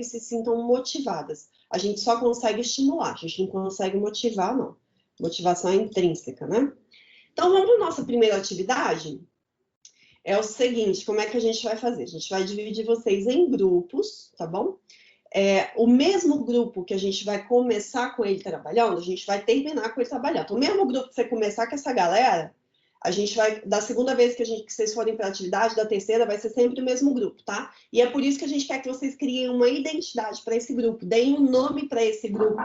vocês se sintam motivadas. A gente só consegue estimular, a gente não consegue motivar, não. Motivação é intrínseca, né? Então, vamos para a nossa primeira atividade? É o seguinte, como é que a gente vai fazer? A gente vai dividir vocês em grupos, tá bom? O mesmo grupo que a gente vai começar com ele trabalhando, a gente vai terminar com ele trabalhando. Então, o mesmo grupo que você começar com essa galera, a gente vai, da segunda vez que vocês forem para a atividade, da terceira, vai ser sempre o mesmo grupo, tá? E é por isso que a gente quer que vocês criem uma identidade para esse grupo, deem um nome para esse grupo.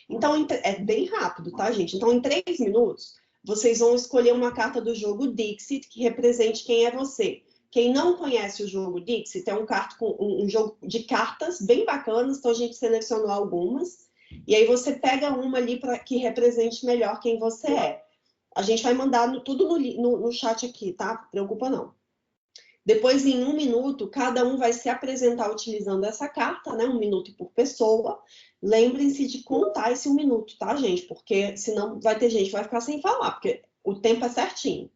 Então, é bem rápido, tá, gente? Então, em 3 minutos, vocês vão escolher uma carta do jogo Dixit que represente quem é você. Quem não conhece o jogo Dixit, é um jogo de cartas bem bacanas, então a gente selecionou algumas. E aí você pega uma ali que represente melhor quem você é. A gente vai mandar tudo no chat aqui, tá? Não preocupa não. Depois, em 1 minuto, cada um vai se apresentar utilizando essa carta, né? 1 minuto por pessoa. Lembrem-se de contar esse 1 minuto, tá, gente? Porque senão vai ter gente que vai ficar sem falar, porque o tempo é certinho.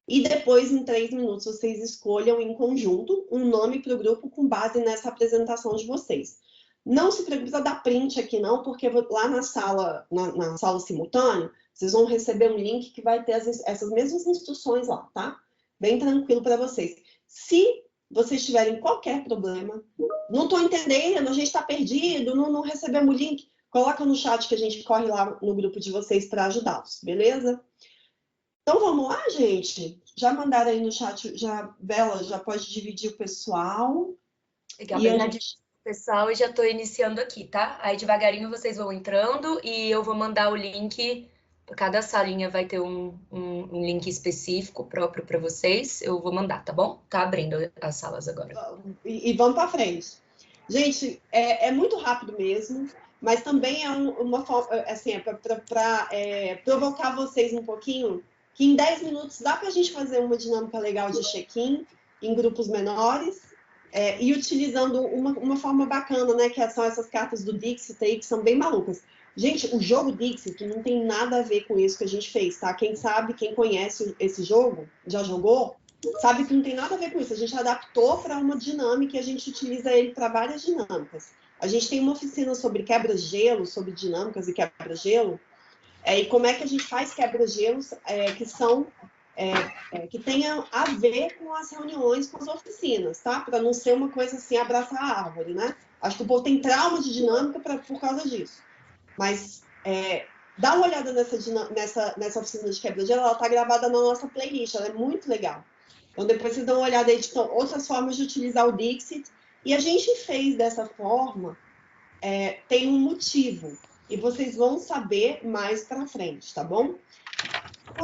E depois, em 3 minutos, vocês escolham em conjunto um nome para o grupo com base nessa apresentação de vocês. Não se precisa dar print aqui, não, porque lá na sala simultânea, vocês vão receber um link que vai ter essas mesmas instruções lá, tá? Bem tranquilo para vocês. Se vocês tiverem qualquer problema, não estou entendendo, a gente está perdido, não recebemos o link, coloca no chat que a gente corre lá no grupo de vocês para ajudá-los, beleza? Então, vamos lá, gente? Já mandaram aí no chat, Bela, já pode dividir o pessoal. Legal, pessoal, e já estou iniciando aqui, tá? Aí, devagarinho, vocês vão entrando e eu vou mandar o link. Cada salinha vai ter um link específico próprio para vocês. Eu vou mandar, tá bom? Tá abrindo as salas agora. E vamos para frente. Gente, é muito rápido mesmo, mas também é uma forma, assim, para provocar vocês um pouquinho, que em 10 minutos dá para a gente fazer uma dinâmica legal de check-in em grupos menores, e utilizando uma forma bacana, né, que são essas cartas do Dixit aí, que são bem malucas. Gente, o jogo Dixit não tem nada a ver com isso que a gente fez, tá? Quem sabe, quem conhece esse jogo, já jogou, sabe que não tem nada a ver com isso. A gente adaptou para uma dinâmica e a gente utiliza ele para várias dinâmicas. A gente tem uma oficina sobre quebra-gelo, sobre dinâmicas e quebra-gelo, e como é que a gente faz quebra-gelos que tenham a ver com as reuniões, com as oficinas, tá? Para não ser uma coisa assim, abraçar a árvore, né? Acho que o povo tem trauma de dinâmica por causa disso. Mas dá uma olhada nessa oficina de quebra-gelo, ela está gravada na nossa playlist, ela é muito legal. Então, depois vocês dão uma olhada aí de outras formas de utilizar o Dixit. E a gente fez dessa forma, tem um motivo. E vocês vão saber mais para frente, tá bom?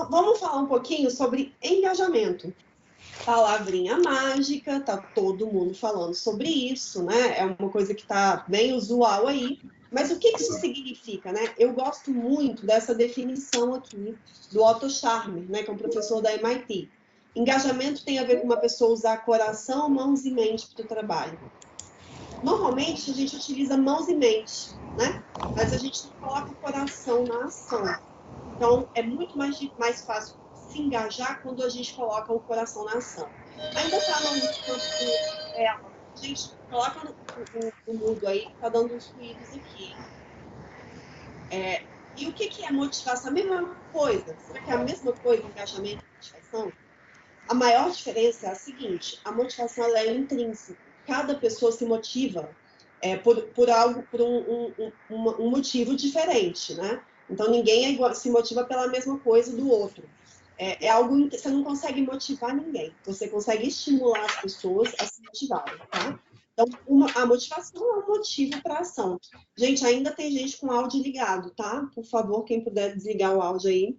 Vamos falar um pouquinho sobre engajamento. Palavrinha mágica, tá todo mundo falando sobre isso, né? É uma coisa que tá bem usual aí. Mas o que isso significa, né? Eu gosto muito dessa definição aqui do Otto Scharmer, né? Que é um professor da MIT. Engajamento tem a ver com uma pessoa usar coração, mãos e mente para o trabalho. Normalmente, a gente utiliza mãos e mente, né? Mas a gente não coloca o coração na ação. Então, é muito mais fácil se engajar quando a gente coloca o coração na ação. Ainda está no campo gente, coloca no mudo aí, tá dando uns ruídos aqui. E o que é motivação? A mesma coisa. Será que é a mesma coisa, engajamento e motivação? A maior diferença é a seguinte: a motivação ela é intrínseca. Cada pessoa se motiva por um motivo diferente, né? Então, ninguém se motiva pela mesma coisa do outro. Algo que você não consegue motivar ninguém. Você consegue estimular as pessoas a se motivarem, tá? Então, a motivação é um motivo para a ação. Gente, ainda tem gente com áudio ligado, tá? Por favor, quem puder desligar o áudio aí.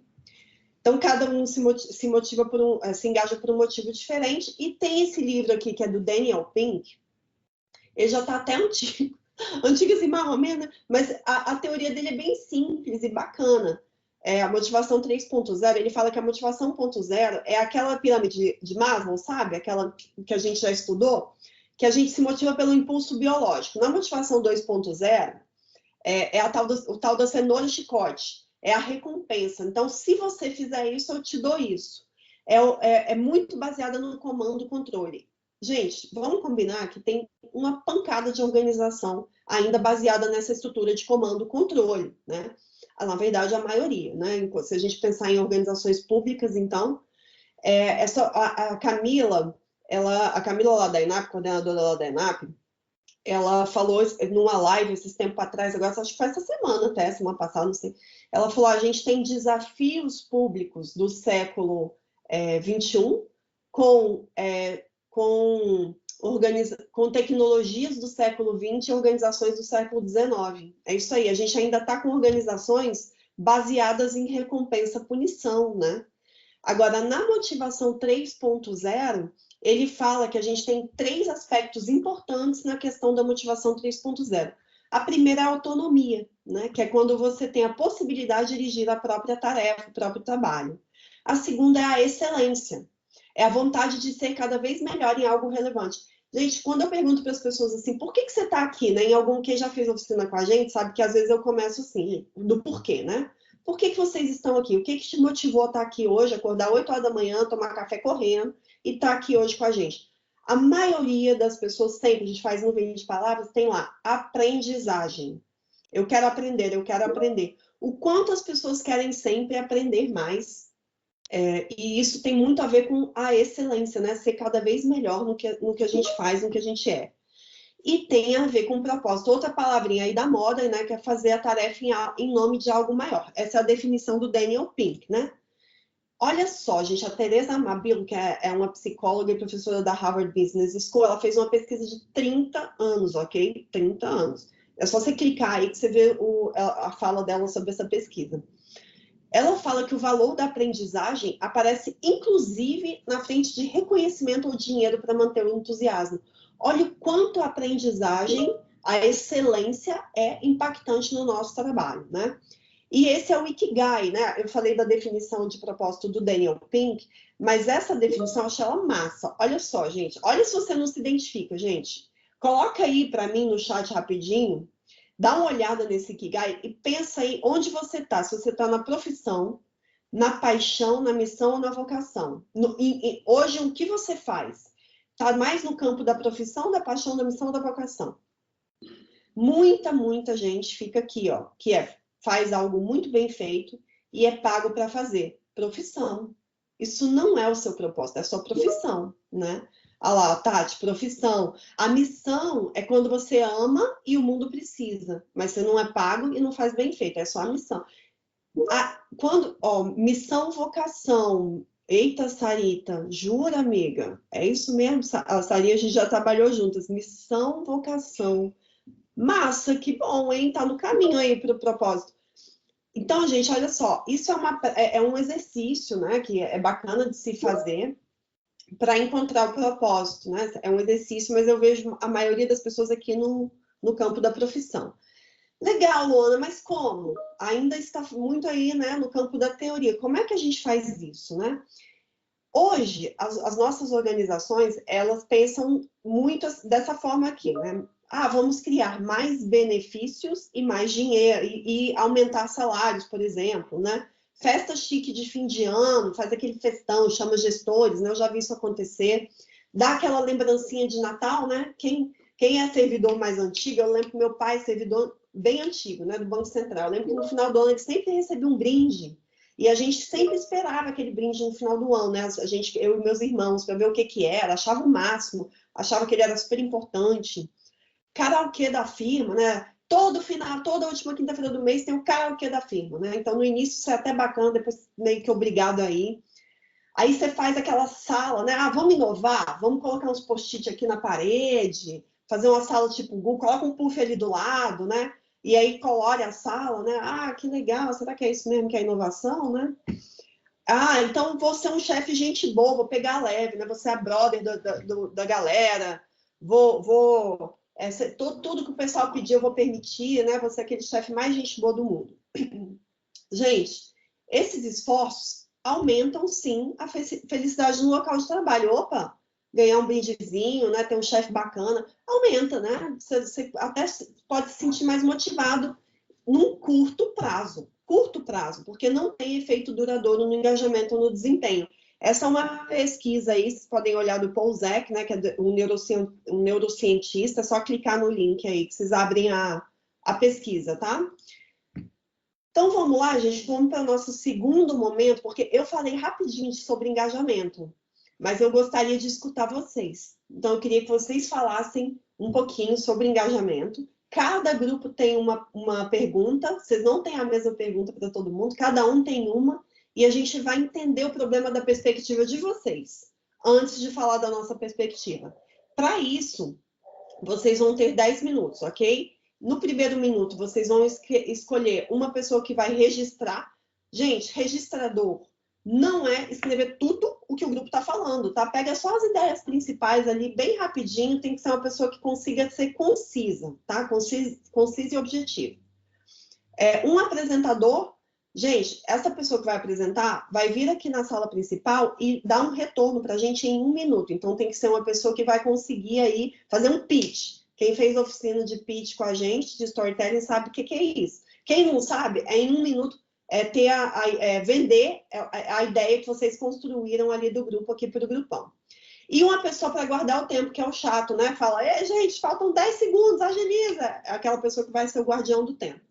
Então, cada um se motiva se engaja por um motivo diferente. E tem esse livro aqui, que é do Daniel Pink. Ele já está até antigo. Antigo assim, mais ou menos, mas a teoria dele é bem simples e bacana. A motivação 3.0, ele fala que a motivação 1.0 é aquela pirâmide de Maslow, sabe? Aquela que a gente já estudou, que a gente se motiva pelo impulso biológico. Na motivação 2.0, o tal da cenoura e chicote, é a recompensa. Então, se você fizer isso, eu te dou isso. É muito baseada no comando-controle. Gente, vamos combinar que tem uma pancada de organização ainda baseada nessa estrutura de comando e controle, né? Na verdade, a maioria, né? Se a gente pensar em organizações públicas, então, a Camila, a Camila lá da ENAP, coordenadora lá da ENAP, ela falou numa live esses tempos atrás, agora acho que foi essa semana até, semana passada, não sei. Ela falou, a gente tem desafios públicos do século XXI com tecnologias do século XX e organizações do século XIX. É isso aí, a gente ainda está com organizações baseadas em recompensa-punição, né? Agora, na motivação 3.0, ele fala que a gente tem 3 aspectos importantes na questão da motivação 3.0. A primeira é a autonomia, né? Que é quando você tem a possibilidade de dirigir a própria tarefa, o próprio trabalho. A segunda é a excelência. É a vontade de ser cada vez melhor em algo relevante. Gente, quando eu pergunto para as pessoas assim, por que você está aqui, né? Em algum que já fez oficina com a gente, sabe que às vezes eu começo assim, do porquê, né? Por que vocês estão aqui? O que te motivou a estar aqui hoje, acordar 8 horas da manhã, tomar café correndo e estar aqui hoje com a gente? A maioria das pessoas, sempre, a gente faz um vídeo de palavras, tem lá, aprendizagem. Eu quero aprender, eu quero aprender. O quanto as pessoas querem sempre aprender mais. E isso tem muito a ver com a excelência, né? Ser cada vez melhor no que a gente faz, no que a gente é. E tem a ver com propósito. Outra palavrinha aí da moda, né? Que é fazer a tarefa em nome de algo maior. Essa é a definição do Daniel Pink, né? Olha só, gente, a Teresa Amabile, que é uma psicóloga e professora da Harvard Business School, ela fez uma pesquisa de 30 anos, ok? 30 anos. É só você clicar aí que você vê a fala dela sobre essa pesquisa. Ela fala que o valor da aprendizagem aparece, inclusive, na frente de reconhecimento ou dinheiro para manter o entusiasmo. Olha o quanto a aprendizagem, a excelência é impactante no nosso trabalho, né? E esse é o Ikigai, né? Eu falei da definição de propósito do Daniel Pink, mas essa definição eu achei ela massa. Olha só, gente. Olha se você não se identifica, gente. Coloca aí para mim no chat rapidinho. Dá uma olhada nesse Ikigai e pensa aí onde você está. Se você está na profissão, na paixão, na missão ou na vocação. Hoje, o que você faz? Está mais no campo da profissão, da paixão, da missão ou da vocação? Muita gente fica aqui, ó, que faz algo muito bem feito e é pago para fazer. Profissão. Isso não é o seu propósito, é a sua profissão, né? Olha lá, Tati, profissão. A missão é quando você ama e o mundo precisa, mas você não é pago e não faz bem feito, é só a missão. Missão, vocação. Eita, Sarita, jura, amiga? É isso mesmo? A Sarita, a gente já trabalhou juntas. Missão, vocação. Massa, que bom, hein? Tá no caminho aí para o propósito. Então, gente, olha só, isso é um exercício, né? Que é bacana de se fazer para encontrar o propósito, né? É um exercício, mas eu vejo a maioria das pessoas aqui no campo da profissão. Legal, Luana, mas como? Ainda está muito aí, né, no campo da teoria. Como é que a gente faz isso, né? Hoje, as nossas organizações, elas pensam muito dessa forma aqui, né? Vamos criar mais benefícios e mais dinheiro, e aumentar salários, por exemplo, né? Festa chique de fim de ano, faz aquele festão, chama gestores, né? Eu já vi isso acontecer. Dá aquela lembrancinha de Natal, né? Quem é servidor mais antigo, eu lembro que meu pai é servidor bem antigo, né? Do Banco Central. Eu lembro que no final do ano ele sempre recebia um brinde. E a gente sempre esperava aquele brinde no final do ano, né? Eu e meus irmãos, para ver o que era, achava o máximo, achava que ele era super importante. Karaokê da firma, né? Toda última quinta-feira do mês tem o karaokê da firma, né? Então, no início isso é até bacana, depois meio que obrigado aí. Aí você faz aquela sala, né? Vamos inovar? Vamos colocar uns post-it aqui na parede, fazer uma sala tipo Google, coloca um puff ali do lado, né? E aí colore a sala, né? Que legal, será que é isso mesmo que é inovação, né? Então vou ser um chefe gente boa, vou pegar leve, né? Vou ser a brother da galera, tudo que o pessoal pedir eu vou permitir, né? Vou ser aquele chefe mais gente boa do mundo. Gente, esses esforços aumentam, sim, a felicidade no local de trabalho. Opa, ganhar um brindezinho, né? Ter um chefe bacana, aumenta, né? Você até pode se sentir mais motivado num curto prazo, porque não tem efeito duradouro no engajamento ou no desempenho. Essa é uma pesquisa aí, vocês podem olhar do Paul Zek, né, que é um neurocientista, é só clicar no link aí, que vocês abrem a pesquisa, tá? Então, vamos lá, gente, vamos para o nosso segundo momento, porque eu falei rapidinho sobre engajamento, mas eu gostaria de escutar vocês. Então, eu queria que vocês falassem um pouquinho sobre engajamento. Cada grupo tem uma pergunta, vocês não têm a mesma pergunta para todo mundo, cada um tem uma, e a gente vai entender o problema da perspectiva de vocês, antes de falar da nossa perspectiva. Para isso, vocês vão ter 10 minutos, ok? No primeiro minuto, vocês vão escolher uma pessoa que vai registrar. Gente, registrador não é escrever tudo o que o grupo está falando, tá? Pega só as ideias principais ali, bem rapidinho, tem que ser uma pessoa que consiga ser concisa, tá? Concisa e objetiva. Um apresentador, gente, essa pessoa que vai apresentar vai vir aqui na sala principal e dar um retorno para a gente em 1 minuto. Então, tem que ser uma pessoa que vai conseguir aí fazer um pitch. Quem fez oficina de pitch com a gente, de storytelling, sabe o que é isso. Quem não sabe, em 1 minuto, vender a ideia que vocês construíram ali do grupo aqui para o grupão. E uma pessoa para guardar o tempo, que é o chato, né? Fala, gente, faltam 10 segundos, agiliza. É aquela pessoa que vai ser o guardião do tempo.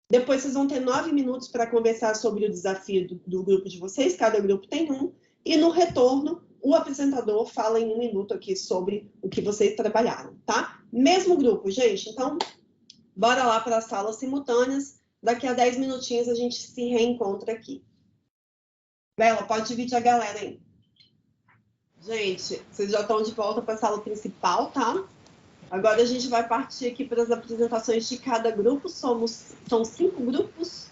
Depois vocês vão ter 9 minutos para conversar sobre o desafio do grupo de vocês, cada grupo tem um. E no retorno, o apresentador fala em 1 minuto aqui sobre o que vocês trabalharam, tá? Mesmo grupo, gente. Então, bora lá para as salas simultâneas. Daqui a 10 minutinhos a gente se reencontra aqui. Bela, pode dividir a galera aí. Gente, vocês já estão de volta para a sala principal, tá? Agora a gente vai partir aqui para as apresentações de cada grupo. São 5 grupos.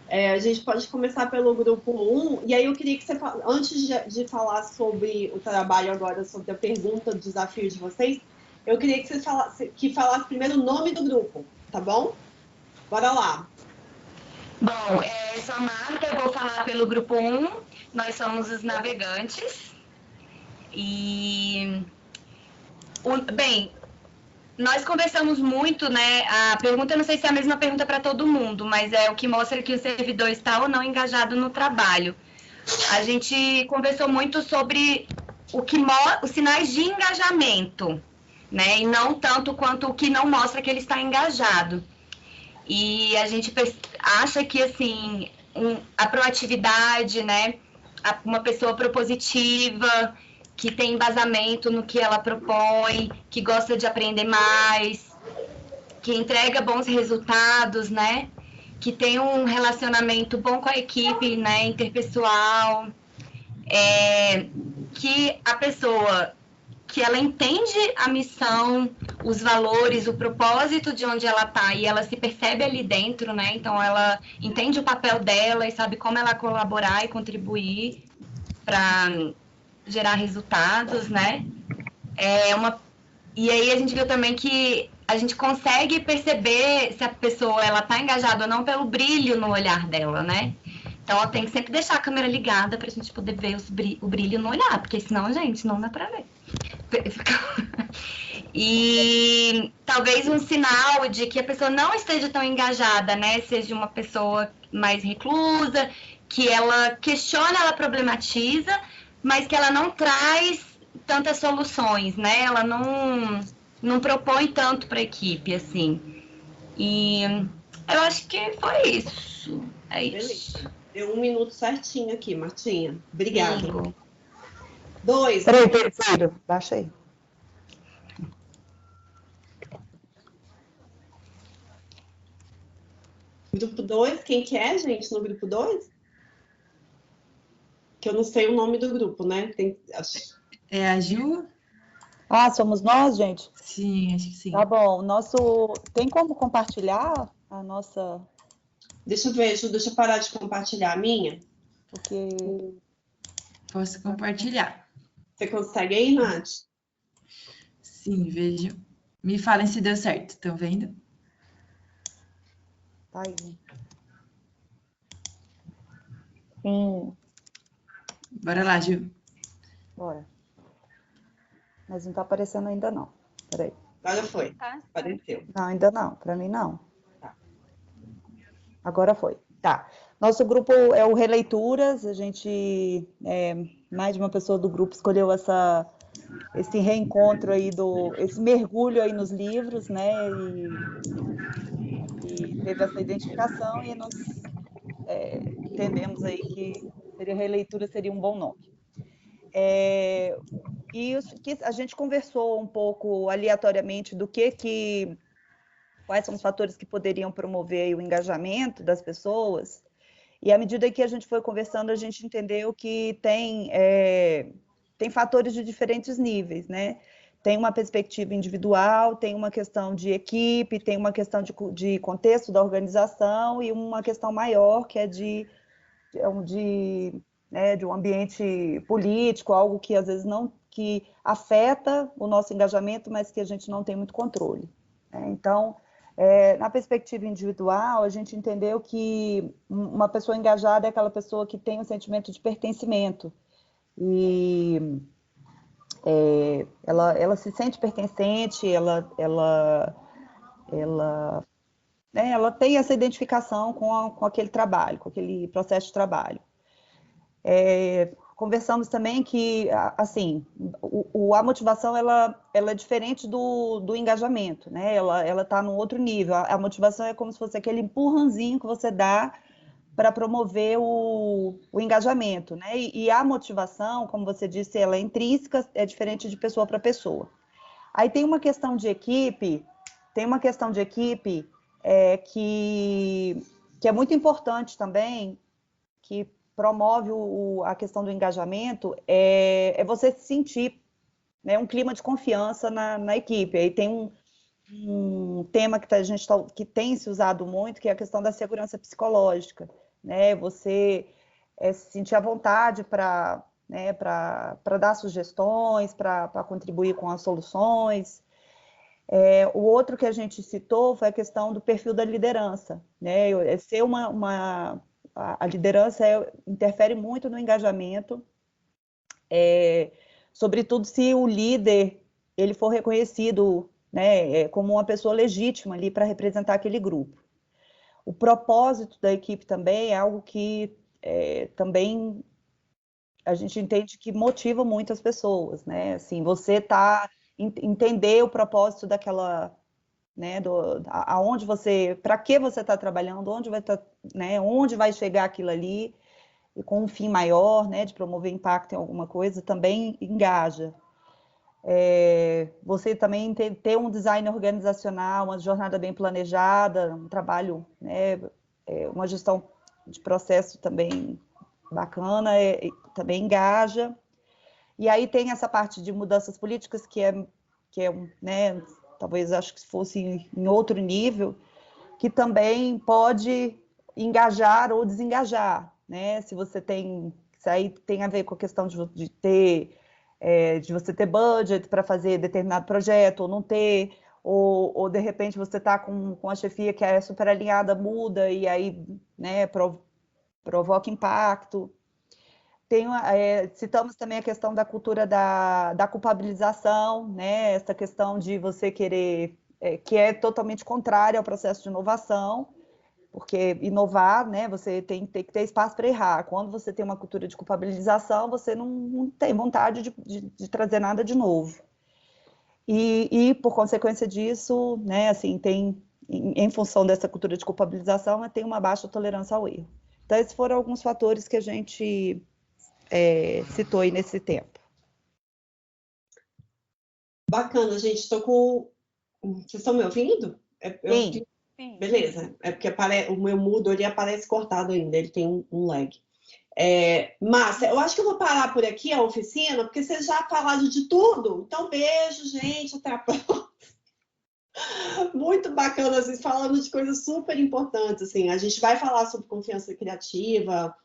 A gente pode começar pelo grupo 1. E aí eu queria que você, antes de falar sobre o trabalho agora, sobre a pergunta do desafio de vocês, eu queria que você falasse primeiro o nome do grupo, tá bom? Bora lá. Bom, eu sou a Marta, eu vou falar pelo grupo 1. Nós somos os navegantes. E, bem, nós conversamos muito, né? A pergunta, eu não sei se é a mesma pergunta para todo mundo, mas é o que mostra que o servidor está ou não engajado no trabalho. A gente conversou muito sobre os sinais de engajamento, né? E não tanto quanto o que não mostra que ele está engajado. E a gente acha que, assim, a proatividade, né? Uma pessoa propositiva, que tem embasamento no que ela propõe, que gosta de aprender mais, que entrega bons resultados, né? Que tem um relacionamento bom com a equipe, né? Interpessoal, que a pessoa, que ela entende a missão, os valores, o propósito de onde ela está e ela se percebe ali dentro, né? Então, ela entende o papel dela e sabe como ela colaborar e contribuir para gerar resultados, né? E aí a gente viu também que a gente consegue perceber se a pessoa ela tá engajada ou não pelo brilho no olhar dela, né? Então ela tem que sempre deixar a câmera ligada pra gente poder ver o brilho no olhar, porque senão, gente, não dá pra ver. E talvez um sinal de que a pessoa não esteja tão engajada, né? Seja uma pessoa mais reclusa, que ela questiona, ela problematiza, mas que ela não traz tantas soluções, né? Ela não propõe tanto para a equipe, assim. E eu acho que foi isso. É isso. Beleza. Deu 1 minuto certinho aqui, Martinha. Obrigada. 2. Peraí, terceiro. Baixa aí. Grupo 2, quem que é, gente, no grupo 2? Que eu não sei o nome do grupo, né? É a Ju? Ah, somos nós, gente? Sim, acho que sim. Tá bom. Tem como compartilhar a nossa... Deixa eu ver, Ju, deixa eu parar de compartilhar a minha. Porque... Posso compartilhar. Você consegue aí, Nath? Sim, vejo. Me falem se deu certo, estão vendo? Tá aí. Sim. Bora lá, Ju. Bora. Mas não tá aparecendo ainda não. Peraí. Agora foi. Apareceu. Não, ainda não. Para mim, não. Tá. Agora foi. Tá. Nosso grupo é o Releituras. A gente mais de uma pessoa do grupo escolheu esse reencontro aí, esse mergulho aí nos livros, né? E teve essa identificação e nós entendemos aí que releitura seria um bom nome. E a gente conversou um pouco aleatoriamente do quais são os fatores que poderiam promover aí o engajamento das pessoas. E à medida que a gente foi conversando, a gente entendeu que tem fatores de diferentes níveis, né? Tem uma perspectiva individual, tem uma questão de equipe, tem uma questão de contexto da organização e uma questão maior, que é de um ambiente político, algo que às vezes que afeta o nosso engajamento, mas que a gente não tem muito controle. Então, na perspectiva individual, a gente entendeu que uma pessoa engajada é aquela pessoa que tem um sentimento de pertencimento e ela se sente pertencente, ela tem essa identificação com aquele trabalho, com aquele processo de trabalho. Conversamos também que, assim, a motivação ela é diferente do engajamento, né? Ela está num outro nível. A motivação é como se fosse aquele empurrãozinho que você dá para promover o engajamento, né? E a motivação, como você disse, ela é intrínseca, é diferente de pessoa para pessoa. Aí tem uma questão de equipe, que é muito importante também, que promove a questão do engajamento, é você se sentir, né, um clima de confiança na equipe. Aí tem um tema que tem se usado muito, que é a questão da segurança psicológica, né? Você se sentir à vontade para dar sugestões, para contribuir com as soluções. O outro que a gente citou foi a questão do perfil da liderança, né? Ser a liderança interfere muito no engajamento, sobretudo se o líder ele for reconhecido, né, como uma pessoa legítima ali para representar aquele grupo. O propósito da equipe também é algo que também a gente entende que motiva muito as pessoas, né? Assim, você entender o propósito daquela, né, aonde para que você está trabalhando, onde vai estar, né, onde vai chegar aquilo ali, e com um fim maior, né, de promover impacto em alguma coisa, também engaja. Você também ter um design organizacional, uma jornada bem planejada, um trabalho, né, uma gestão de processo também bacana, também engaja. E aí tem essa parte de mudanças políticas que é né, talvez acho que fosse em outro nível, que também pode engajar ou desengajar, né? Se isso aí tem a ver com a questão de você ter budget para fazer determinado projeto ou não ter, ou de repente você está com a chefia que é super alinhada, muda e aí, né, provoca impacto. Citamos também a questão da cultura da culpabilização, né? Essa questão de você querer, que é totalmente contrária ao processo de inovação, porque inovar, né? Você tem que ter espaço para errar. Quando você tem uma cultura de culpabilização, você não tem vontade de trazer nada de novo. E por consequência disso, né? Assim, em função dessa cultura de culpabilização, tem uma baixa tolerância ao erro. Então, esses foram alguns fatores que a gente citou aí nesse tempo. Bacana, gente. Estou com... Vocês estão me ouvindo? Sim. Beleza. É porque o meu mudo ali aparece cortado ainda, ele tem um lag. Márcia, eu acho que eu vou parar por aqui a oficina, porque vocês já falaram de tudo. Então, beijo, gente. Até a próxima. Muito bacana, vocês falando de coisas super importantes. Assim, a gente vai falar sobre confiança criativa,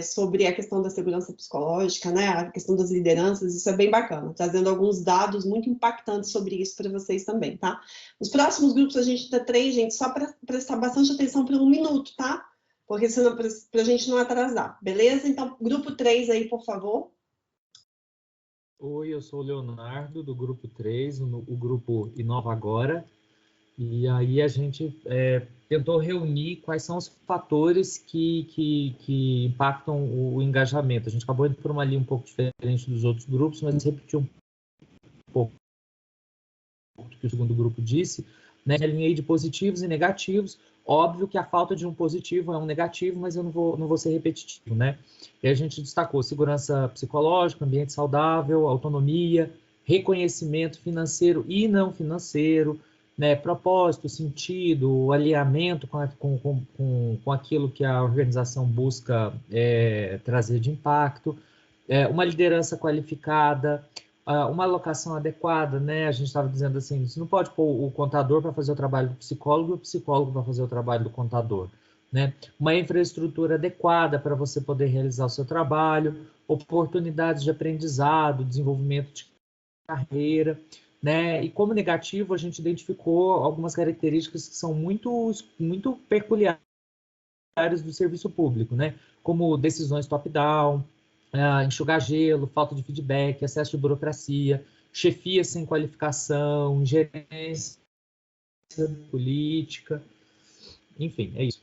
sobre a questão da segurança psicológica, né? A questão das lideranças, isso é bem bacana, trazendo alguns dados muito impactantes sobre isso para vocês também, tá? Nos próximos grupos a gente tem 3, gente, só para prestar bastante atenção por 1 minuto, tá? Porque senão, para a gente não atrasar, beleza? Então, grupo 3 aí, por favor. Oi, eu sou o Leonardo, do grupo 3, o grupo Inova Agora. E aí a gente tentou reunir quais são os fatores que impactam o engajamento. A gente acabou indo por uma linha um pouco diferente dos outros grupos, mas repetiu um pouco o que o segundo grupo disse, né? A linha aí de positivos e negativos. Óbvio que a falta de um positivo é um negativo, mas eu não vou ser repetitivo, né? E a gente destacou segurança psicológica, ambiente saudável, autonomia, reconhecimento financeiro e não financeiro, né? Propósito, sentido, alinhamento com aquilo que a organização busca trazer de impacto, uma liderança qualificada, uma alocação adequada, né? A gente estava dizendo assim, você não pode pôr o contador para fazer o trabalho do psicólogo e o psicólogo para fazer o trabalho do contador, né? Uma infraestrutura adequada para você poder realizar o seu trabalho, oportunidades de aprendizado, desenvolvimento de carreira, né? E como negativo, a gente identificou algumas características que são muito peculiares do serviço público, né? Como decisões top-down, enxugar gelo, falta de feedback, excesso de burocracia, chefia sem qualificação, gerência política, enfim, é isso.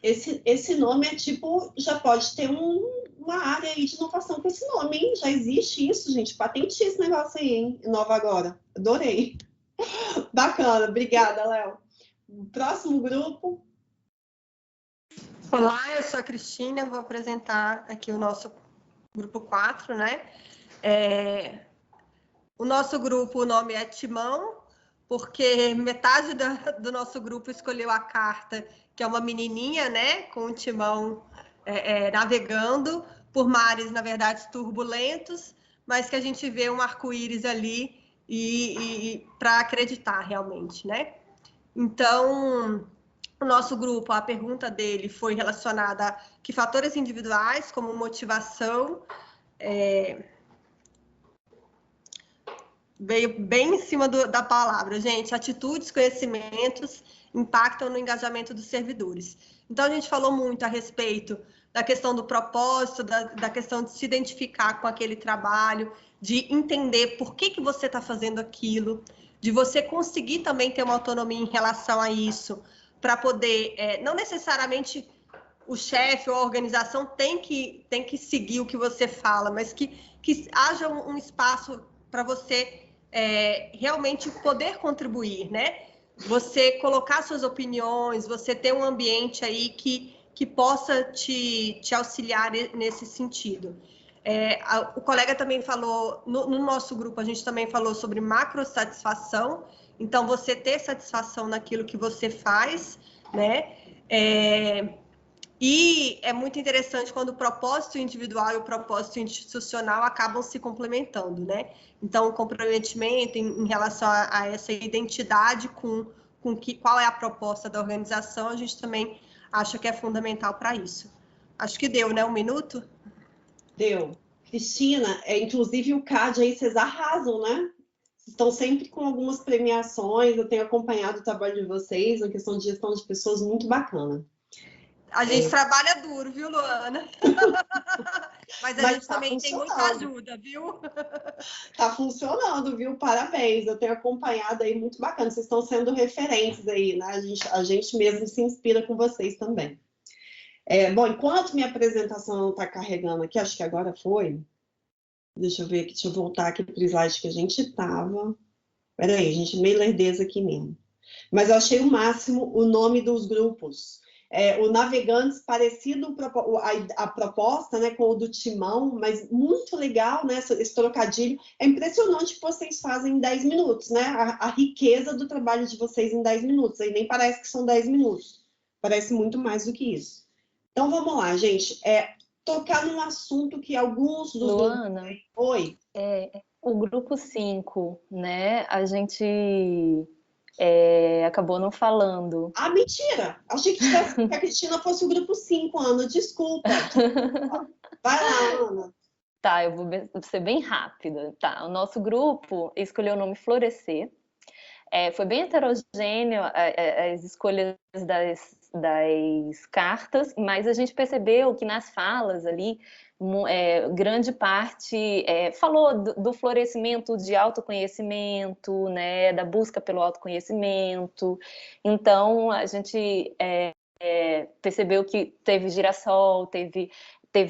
Esse nome é tipo, já pode ter uma área aí de inovação com esse nome, hein? Já existe isso, gente. Patenteia esse negócio aí, hein? Inova agora. Adorei. Bacana, obrigada, Léo. Próximo grupo. Olá, eu sou a Cristina, vou apresentar aqui o nosso grupo 4, né? O nosso grupo, o nome é Timão, porque metade do nosso grupo escolheu a carta, que é uma menininha, né? Com o timão navegando por mares, na verdade, turbulentos, mas que a gente vê um arco-íris ali e para acreditar realmente, né? Então, o nosso grupo, a pergunta dele foi relacionada a que fatores individuais, como motivação, veio bem em cima da palavra, gente. Atitudes, conhecimentos impactam no engajamento dos servidores. Então, a gente falou muito a respeito da questão do propósito, da questão de se identificar com aquele trabalho, de entender por que você está fazendo aquilo, de você conseguir também ter uma autonomia em relação a isso, para poder, não necessariamente o chefe ou a organização tem que seguir o que você fala, mas que haja um espaço para você realmente poder contribuir, né? Você colocar suas opiniões, você ter um ambiente aí que possa te auxiliar nesse sentido. O colega também falou, no nosso grupo, a gente também falou sobre macrosatisfação, então você ter satisfação naquilo que você faz, né? E é muito interessante quando o propósito individual e o propósito institucional acabam se complementando, né? Então, o comprometimento em relação a essa identidade com qual é a proposta da organização, a gente também acha que é fundamental para isso. Acho que deu, né? 1 minuto? Deu. Cristina, inclusive o CAD aí, vocês arrasam, né? Estão sempre com algumas premiações, eu tenho acompanhado o trabalho de vocês, uma questão de gestão de pessoas muito bacana. A gente trabalha duro, viu, Luana? Mas a gente também tem muita ajuda, viu? Tá funcionando, viu? Parabéns. Eu tenho acompanhado aí, muito bacana. Vocês estão sendo referentes aí, né? A gente mesmo se inspira com vocês também. Bom, enquanto minha apresentação não está carregando aqui, acho que agora foi. Deixa eu ver aqui, deixa eu voltar aqui para o slide que a gente estava. Peraí, gente, meio lerdeza aqui mesmo. Mas eu achei o máximo o nome dos grupos. O Navegantes, parecido a proposta, né, com o do Timão, mas muito legal, né, esse trocadilho. É impressionante o que vocês fazem em 10 minutos, né? A riqueza do trabalho de vocês em 10 minutos. Aí nem parece que são 10 minutos. Parece muito mais do que isso. Então, vamos lá, gente. Tocar num assunto que alguns dos Luana, grupos... Oi. O grupo 5, né? A gente acabou não falando. Ah, mentira! Achei que a Cristina fosse o grupo 5, Ana. Desculpa. Vai lá, Ana. Tá, eu vou ser bem rápida. Tá, o nosso grupo escolheu o nome Florescer. Foi bem heterogêneo as escolhas cartas, mas a gente percebeu que nas falas ali, grande parte falou do florescimento de autoconhecimento, né, da busca pelo autoconhecimento. Então, a gente percebeu que teve girassol, teve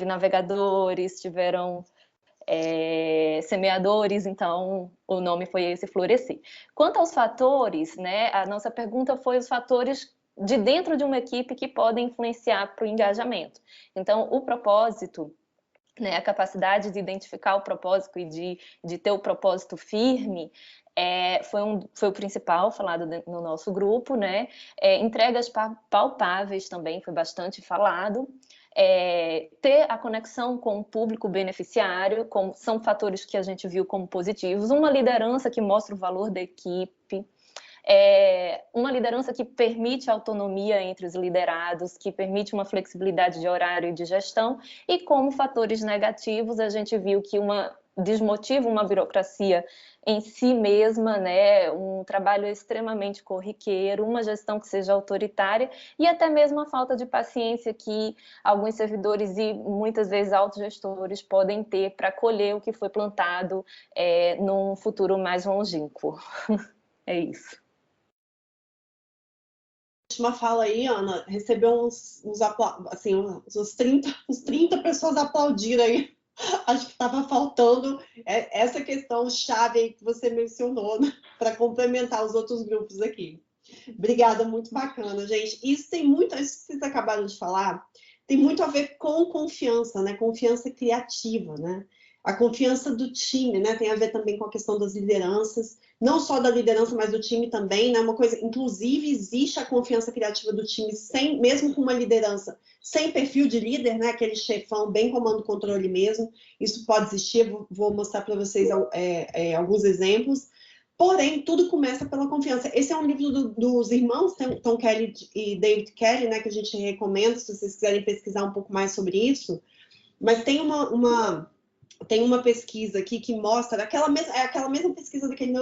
navegadores, tiveram semeadores, então o nome foi esse, florescer. Quanto aos fatores, né, a nossa pergunta foi os fatores de dentro de uma equipe que podem influenciar para o engajamento. Então, o propósito, né, a capacidade de identificar o propósito e de ter o propósito firme, foi o principal falado no nosso grupo, né? Entregas palpáveis também foi bastante falado. Ter a conexão com o público beneficiário, são fatores que a gente viu como positivos. Uma liderança que mostra o valor da equipe. Uma liderança que permite autonomia entre os liderados, que permite uma flexibilidade de horário e de gestão, e como fatores negativos a gente viu que desmotiva uma burocracia em si mesma, né? Um trabalho extremamente corriqueiro, uma gestão que seja autoritária e até mesmo a falta de paciência que alguns servidores e muitas vezes autogestores podem ter para colher o que foi plantado num futuro mais longínquo. É isso. Última fala aí, Ana, recebeu uns 30 pessoas aplaudiram aí. Acho que estava faltando essa questão chave aí que você mencionou, né, para complementar os outros grupos aqui. Obrigada, muito bacana, gente. Isso que vocês acabaram de falar, tem muito a ver com confiança, né? Confiança criativa, né? A confiança do time, né? Tem a ver também com a questão das lideranças, não só da liderança, mas do time também, né? Uma coisa, inclusive, existe a confiança criativa do time, mesmo com uma liderança sem perfil de líder, né? Aquele chefão bem comando-controle mesmo. Isso pode existir, vou mostrar para vocês alguns exemplos. Porém, tudo começa pela confiança. Esse é um livro dos irmãos Tom Kelly e David Kelly, né? Que a gente recomenda, se vocês quiserem pesquisar um pouco mais sobre isso. Mas tem uma pesquisa aqui que mostra aquela mesma pesquisa daquele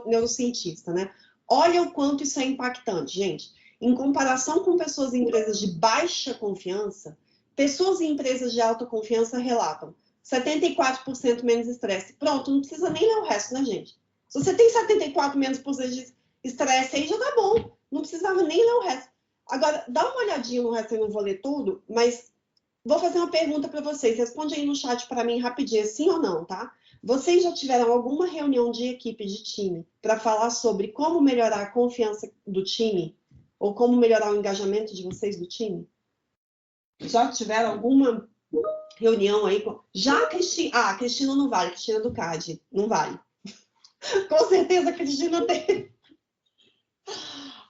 neurocientista, né? Olha o quanto isso é impactante, gente. Em comparação com pessoas em empresas de baixa confiança, pessoas em empresas de alta confiança relatam 74% menos estresse. Pronto, não precisa nem ler o resto, né, gente? Se você tem 74% menos de estresse aí, já tá bom. Não precisava nem ler o resto. Agora, dá uma olhadinha no resto, eu não vou ler tudo, mas vou fazer uma pergunta para vocês. Responde aí no chat para mim rapidinho, sim ou não, tá? Vocês já tiveram alguma reunião de equipe, de time, para falar sobre como melhorar a confiança do time? Ou como melhorar o engajamento de vocês do time? Já tiveram alguma reunião aí? Já a Cristina... Ah, a Cristina não vale. A Cristina do CAD. Não vale. Com certeza a Cristina teve.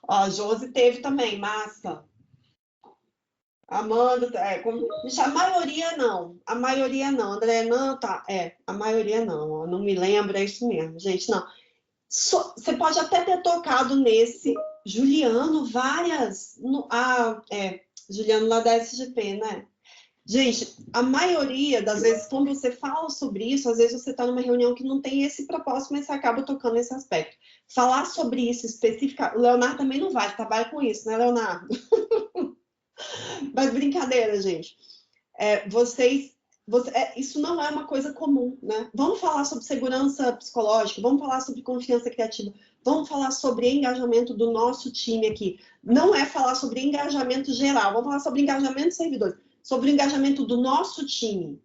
A Josi teve também. Massa. Amanda, a maioria não. A maioria não. André, não, tá. A maioria não. Não me lembro, é isso mesmo, gente, não. Você pode até ter tocado nesse Juliano, várias. Juliano lá da SGP, né? Gente, a maioria das vezes, quando você fala sobre isso, às vezes você está numa reunião que não tem esse propósito, mas você acaba tocando nesse aspecto. Falar sobre isso especificamente. O Leonardo também não vai, trabalha com isso, né, Leonardo? Mas brincadeira, gente. Isso não é uma coisa comum, né? Vamos falar sobre segurança psicológica, vamos falar sobre confiança criativa, vamos falar sobre engajamento do nosso time aqui. Não é falar sobre engajamento geral, vamos falar sobre engajamento dos servidores, sobre o engajamento do nosso time.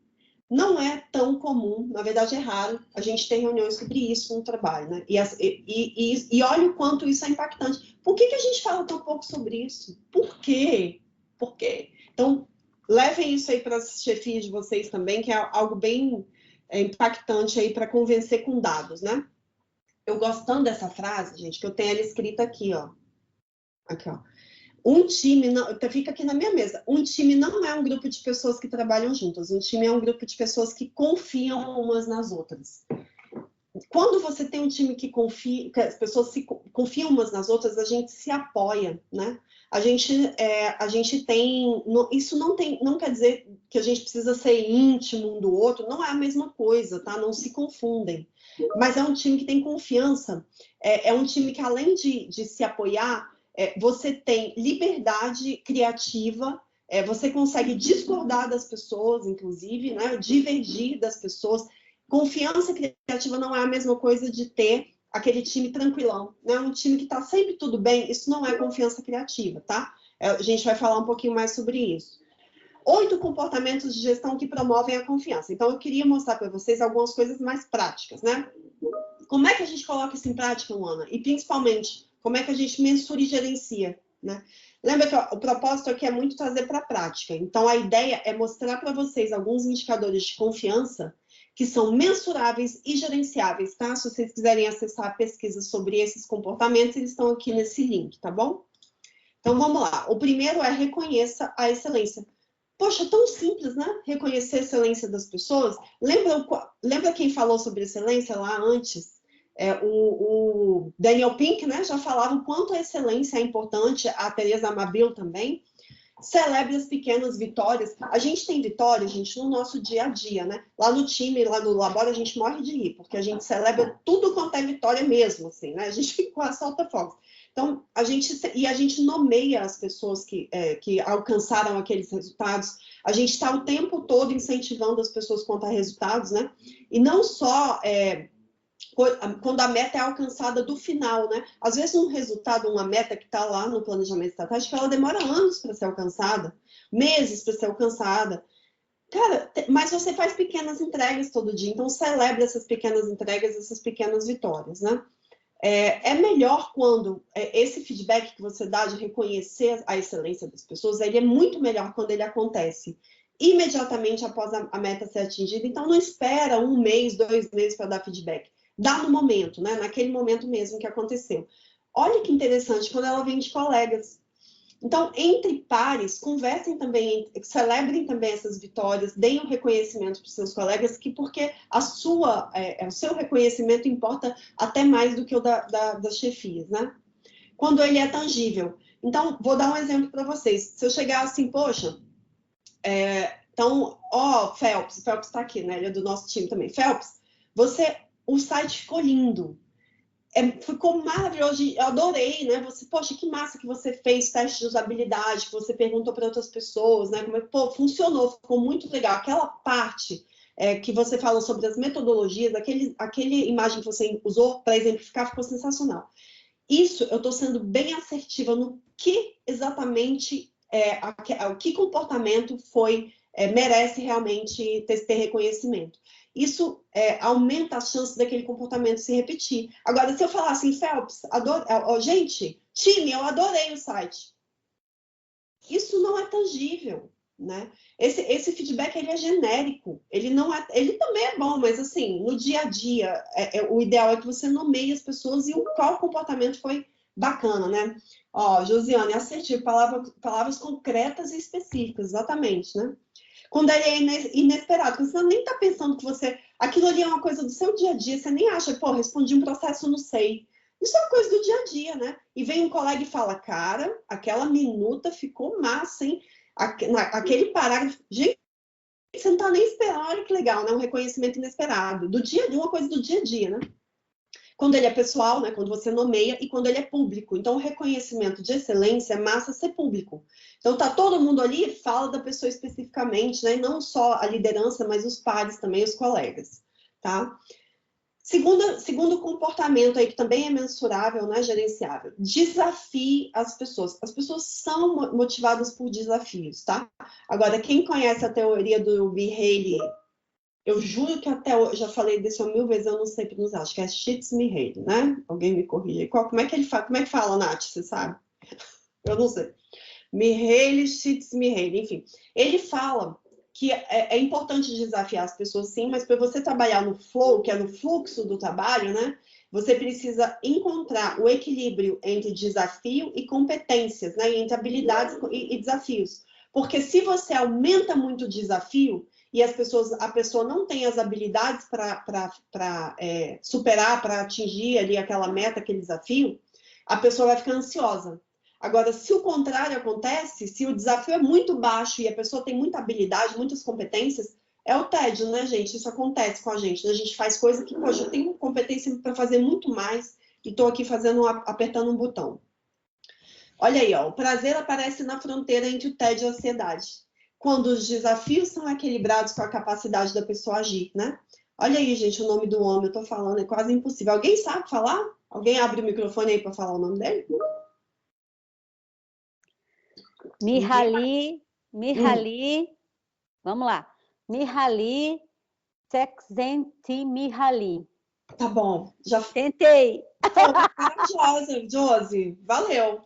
Não é tão comum, na verdade é raro, a gente tem reuniões sobre isso no trabalho, né? E olha o quanto isso é impactante. Por que a gente fala tão pouco sobre isso? Por quê? Por quê? Então, levem isso aí para as chefias de vocês também, que é algo bem impactante aí para convencer com dados, né? Eu gostando dessa frase, gente, que eu tenho ela escrita aqui, ó. Aqui, ó. Um time, fica aqui na minha mesa, um time não é um grupo de pessoas que trabalham juntas, um time é um grupo de pessoas que confiam umas nas outras. Quando você tem um time que confia, que as pessoas confiam umas nas outras, a gente se apoia, né? A gente tem... Isso não quer dizer que a gente precisa ser íntimo um do outro, não é a mesma coisa, tá? Não se confundem. Mas é um time que tem confiança, é um time que, além de se apoiar, você tem liberdade criativa, você consegue discordar das pessoas, inclusive, né? Divergir das pessoas. Confiança criativa não é a mesma coisa de ter aquele time tranquilão, né? Um time que está sempre tudo bem, isso não é confiança criativa, tá? A gente vai falar um pouquinho mais sobre isso. 8 comportamentos de gestão que promovem a confiança. Então, eu queria mostrar para vocês algumas coisas mais práticas, né? Como é que a gente coloca isso em prática, Luana? E, principalmente, como é que a gente mensura e gerencia, né? Lembra que o propósito aqui é muito trazer para a prática. Então, a ideia é mostrar para vocês alguns indicadores de confiança que são mensuráveis e gerenciáveis, tá? Se vocês quiserem acessar a pesquisa sobre esses comportamentos, eles estão aqui nesse link, tá bom? Então, vamos lá. O primeiro é reconheça a excelência. Poxa, tão simples, né? Reconhecer a excelência das pessoas. Lembra quem falou sobre excelência lá antes? O Daniel Pink, né? Já falava o quanto a excelência é importante, a Teresa Amabil também. Celebre as pequenas vitórias. A gente tem vitórias, gente, no nosso dia a dia, né? Lá no time, lá no labora, a gente morre de rir, porque a gente celebra tudo quanto é vitória mesmo, assim, né? A gente quase solta fogos. Então, a gente nomeia as pessoas que alcançaram aqueles resultados. A gente está o tempo todo incentivando as pessoas quanto a resultados, né? E não só quando a meta é alcançada do final, né? Às vezes um resultado, uma meta que está lá no planejamento estratégico, ela demora anos para ser alcançada, meses para ser alcançada. Cara, mas você faz pequenas entregas todo dia, então celebre essas pequenas entregas, essas pequenas vitórias, né? É melhor quando esse feedback que você dá de reconhecer a excelência das pessoas, ele é muito melhor quando ele acontece imediatamente após a meta ser atingida. Então, não espera 1 mês, 2 meses para dar feedback. Dá no momento, né? Naquele momento mesmo que aconteceu. Olha que interessante, quando ela vem de colegas. Então, entre pares, conversem também, celebrem também essas vitórias, deem um reconhecimento para os seus colegas, porque o seu reconhecimento importa até mais do que o das chefias, né? Quando ele é tangível. Então, vou dar um exemplo para vocês. Se eu chegar assim, poxa, então, Phelps está aqui, né? Ele é do nosso time também. Phelps, o site ficou lindo. Ficou maravilhoso, eu adorei, né? Poxa, que massa que você fez teste de usabilidade, que você perguntou para outras pessoas, né? Funcionou, ficou muito legal. Aquela parte que você falou sobre as metodologias, aquele imagem que você usou para exemplificar, ficou sensacional. Isso, eu estou sendo bem assertiva no que exatamente, que comportamento merece realmente ter reconhecimento. Isso aumenta as chances daquele comportamento se repetir. Agora, se eu falar assim, Phelps, gente, time, eu adorei o site. Isso não é tangível, né? Esse feedback, ele é genérico. Ele também é bom, mas assim, no dia a dia, o ideal é que você nomeie as pessoas e qual comportamento foi bacana, né? Josiane, assertivo, palavras concretas e específicas, exatamente, né? Quando ele é inesperado, você nem está pensando que aquilo ali é uma coisa do seu dia a dia, você nem acha, respondi um processo, não sei. Isso é uma coisa do dia a dia, né? E vem um colega e fala, cara, aquela minuta ficou massa, hein? Aquele parágrafo, gente, você não está nem esperando, olha que legal, né? Um reconhecimento inesperado, uma coisa do dia a dia, né? Quando ele é pessoal, né, quando você nomeia, e quando ele é público. Então, o reconhecimento de excelência é massa ser público. Então, tá todo mundo ali, fala da pessoa especificamente, né, e não só a liderança, mas os pares também, os colegas, tá? Segundo comportamento aí, que também é mensurável, né, gerenciável, desafie as pessoas. As pessoas são motivadas por desafios, tá? Agora, quem conhece a teoria do Mihaly, eu juro que até hoje, já falei disso 1000 vezes, eu não sei pronunciar, acho que é Csikszentmihalyi, né? Alguém me corrige. Como é que ele fala? Como é que fala, Nath? Você sabe? Eu não sei. Mihaly Csikszentmihalyi, enfim. Ele fala que é importante desafiar as pessoas, sim, mas para você trabalhar no flow, que é no fluxo do trabalho, né? Você precisa encontrar o equilíbrio entre desafio e competências, né? Entre habilidades e desafios. Porque se você aumenta muito o desafio, e a pessoa não tem as habilidades para superar, para atingir ali aquela meta, aquele desafio, a pessoa vai ficar ansiosa. Agora, se o contrário acontece, se o desafio é muito baixo e a pessoa tem muita habilidade, muitas competências, é o tédio, né, gente? Isso acontece com a gente, né? A gente faz coisa que, poxa, eu tenho competência para fazer muito mais e estou aqui apertando um botão. Olha aí, ó, o prazer aparece na fronteira entre o tédio e a ansiedade, quando os desafios são equilibrados com a capacidade da pessoa agir, né? Olha aí, gente, o nome do homem, eu tô falando, é quase impossível. Alguém sabe falar? Alguém abre o microfone aí para falar o nome dele? Mihaly, vamos lá. Mihaly Csikszentmihalyi. Tá bom, já Tentei. corajosa, Josi, valeu.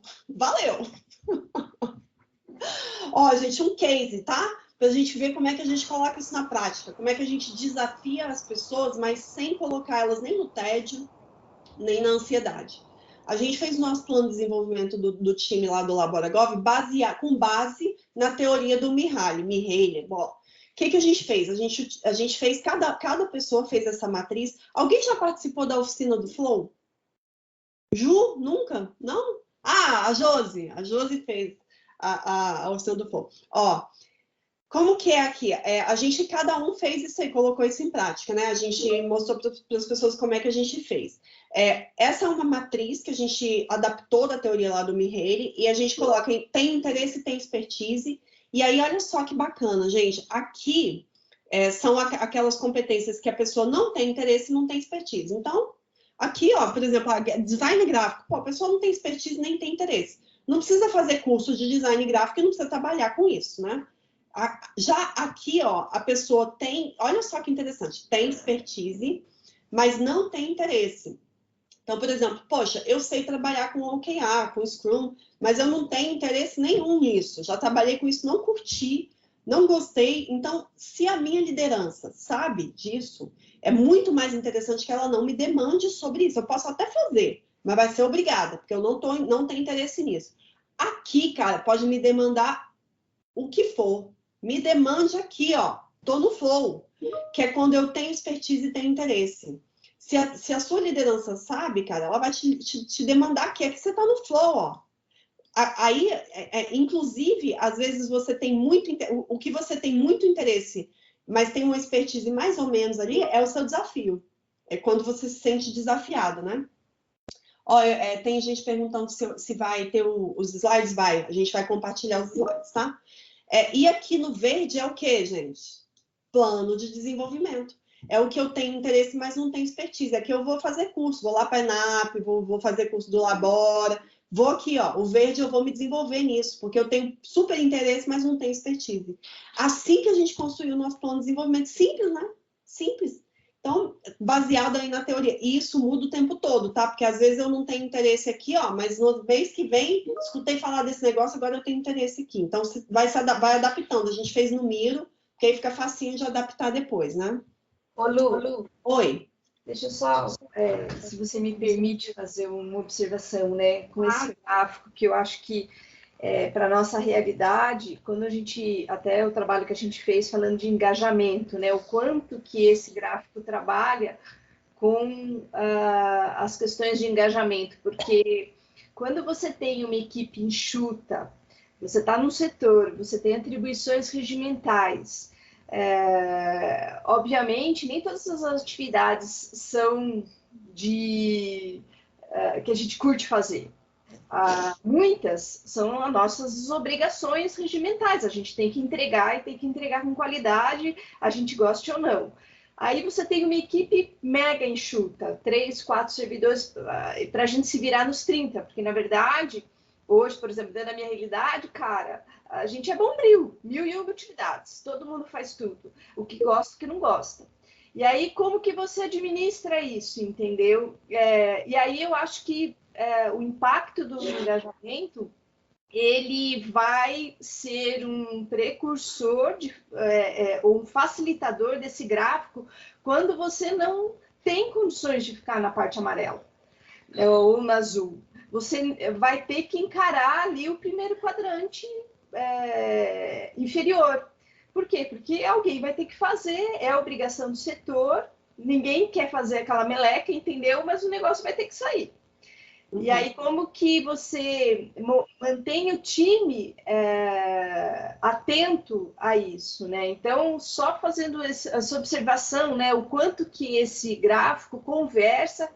Ó, gente, um case, tá? Pra gente ver como é que a gente coloca isso na prática, como é que a gente desafia as pessoas, mas sem colocar elas nem no tédio, nem na ansiedade. A gente fez o nosso plano de desenvolvimento do time lá do LaboraGov com base na teoria do Mihaly. Bom, o que a gente fez? A gente fez, cada pessoa fez essa matriz. Alguém já participou da oficina do Flow? Ju? Nunca? Não? Ah, a Josi fez a oficina do Flow. Ó, como que é aqui? Cada um fez isso aí, colocou isso em prática, né? A gente mostrou para as pessoas como é que a gente fez. Essa é uma matriz que a gente adaptou da teoria lá do Mihaly, e a gente coloca tem interesse, tem expertise, e aí olha só que bacana, gente. Aqui são aquelas competências que a pessoa não tem interesse e não tem expertise. Então, aqui, ó, por exemplo, design gráfico, pô, a pessoa não tem expertise nem tem interesse. Não precisa fazer curso de design gráfico e não precisa trabalhar com isso, né? Já aqui, ó, a pessoa tem, olha só que interessante, tem expertise, mas não tem interesse. Então, por exemplo, poxa, eu sei trabalhar com OKR, com Scrum, mas eu não tenho interesse nenhum nisso. Já trabalhei com isso, não curti, não gostei. Então, se a minha liderança sabe disso, é muito mais interessante que ela não me demande sobre isso. Eu posso até fazer, mas vai ser obrigada, porque eu não tenho interesse nisso. Aqui, cara, pode me demandar o que for. Me demande aqui, ó. Tô no flow, que é quando eu tenho expertise e tenho interesse. Se a sua liderança sabe, cara, ela vai te demandar que você tá no flow, ó. Aí, inclusive, às vezes você tem o que você tem muito interesse, mas tem uma expertise mais ou menos ali, é o seu desafio. É quando você se sente desafiado, né? Ó, tem gente perguntando se vai ter os slides. A gente vai compartilhar os slides, tá? E aqui no verde é o que, gente? Plano de desenvolvimento. É o que eu tenho interesse, mas não tenho expertise. Aqui eu vou fazer curso, vou lá para a ENAP, vou fazer curso do Labora. Vou aqui, ó, o verde eu vou me desenvolver nisso, porque eu tenho super interesse, mas não tenho expertise. Assim que a gente construiu o nosso plano de desenvolvimento, simples, né? Simples. Então, baseado aí na teoria. E isso muda o tempo todo, tá? Porque às vezes eu não tenho interesse aqui, ó, mas no mês que vem, escutei falar desse negócio, agora eu tenho interesse aqui. Então, vai adaptando. A gente fez no Miro, que aí fica facinho de adaptar depois, né? Ô, Lu. Oi. Deixa eu só, se você me permite fazer uma observação, né, com esse gráfico, que eu acho que para a nossa realidade, quando a gente, até o trabalho que a gente fez falando de engajamento, né, o quanto que esse gráfico trabalha com as questões de engajamento, porque quando você tem uma equipe enxuta, você está no setor, você tem atribuições regimentais, obviamente, nem todas as atividades são que a gente curte fazer. Muitas são as nossas obrigações regimentais. A gente tem que entregar e tem que entregar com qualidade, a gente goste ou não. Aí você tem uma equipe mega enxuta, 3, 4 servidores, para a gente se virar nos 30, porque, na verdade, hoje, por exemplo, dentro da minha realidade, cara, a gente é bombril, 1001 atividades, todo mundo faz tudo, o que gosta, o que não gosta. E aí, como que você administra isso, entendeu? E aí eu acho que o impacto do engajamento, ele vai ser um precursor, ou um facilitador desse gráfico, quando você não tem condições de ficar na parte amarela, ou na azul. Você vai ter que encarar ali o primeiro quadrante inferior. Por quê? Porque alguém vai ter que fazer, é a obrigação do setor, ninguém quer fazer aquela meleca, entendeu? Mas o negócio vai ter que sair. Uhum. E aí, como que você mantém o time atento a isso, né? Então, só fazendo essa observação, né? O quanto que esse gráfico conversa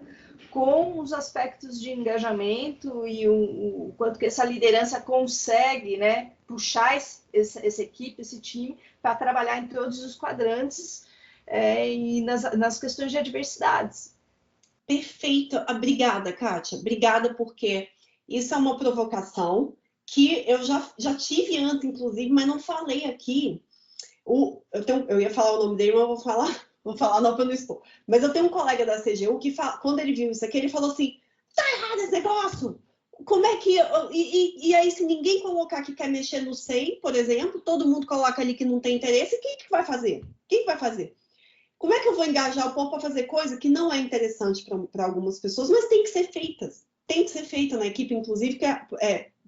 com os aspectos de engajamento e o quanto que essa liderança consegue, né, puxar essa equipe, esse time, para trabalhar em todos os quadrantes e nas questões de adversidades. Perfeito. Obrigada, Kátia. Obrigada, porque isso é uma provocação que eu já tive antes, inclusive, mas não falei aqui. Eu ia falar o nome dele, mas eu vou falar não para não expor. Mas eu tenho um colega da CGU que, quando ele viu isso aqui, ele falou assim, tá errado esse negócio. Como é que... E aí, se ninguém colocar que quer mexer no SEI, por exemplo, todo mundo coloca ali que não tem interesse, quem que vai fazer? Quem vai fazer? Como é que eu vou engajar o povo para fazer coisa que não é interessante para algumas pessoas, mas tem que ser feitas? Tem que ser feita na equipe, inclusive, que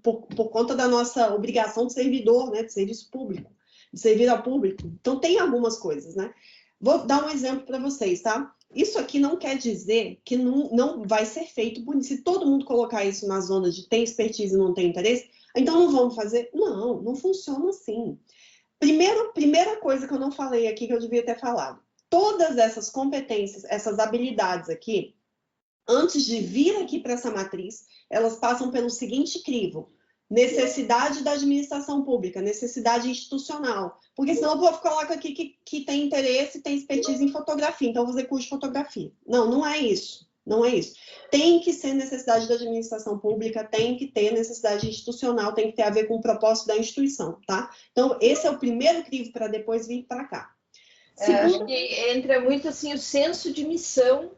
por conta da nossa obrigação de servidor, né, de serviço público, de servir ao público. Então, tem algumas coisas, né? Vou dar um exemplo para vocês, tá? Isso aqui não quer dizer que não vai ser feito. Se todo mundo colocar isso na zona de ter expertise e não tem interesse, então não vamos fazer? Não, não funciona assim. Primeira coisa que eu não falei aqui, que eu devia ter falado. Todas essas competências, essas habilidades aqui, antes de vir aqui para essa matriz, elas passam pelo seguinte crivo: necessidade da administração pública, necessidade institucional. Porque senão o povo coloca aqui que tem interesse, tem expertise em fotografia, então vou fazer curso de fotografia. Não, não é isso. Não é isso. Tem que ser necessidade da administração pública, tem que ter necessidade institucional, tem que ter a ver com o propósito da instituição, tá? Então, esse é o primeiro crivo para depois vir para cá. Acho que entra muito assim o senso de missão,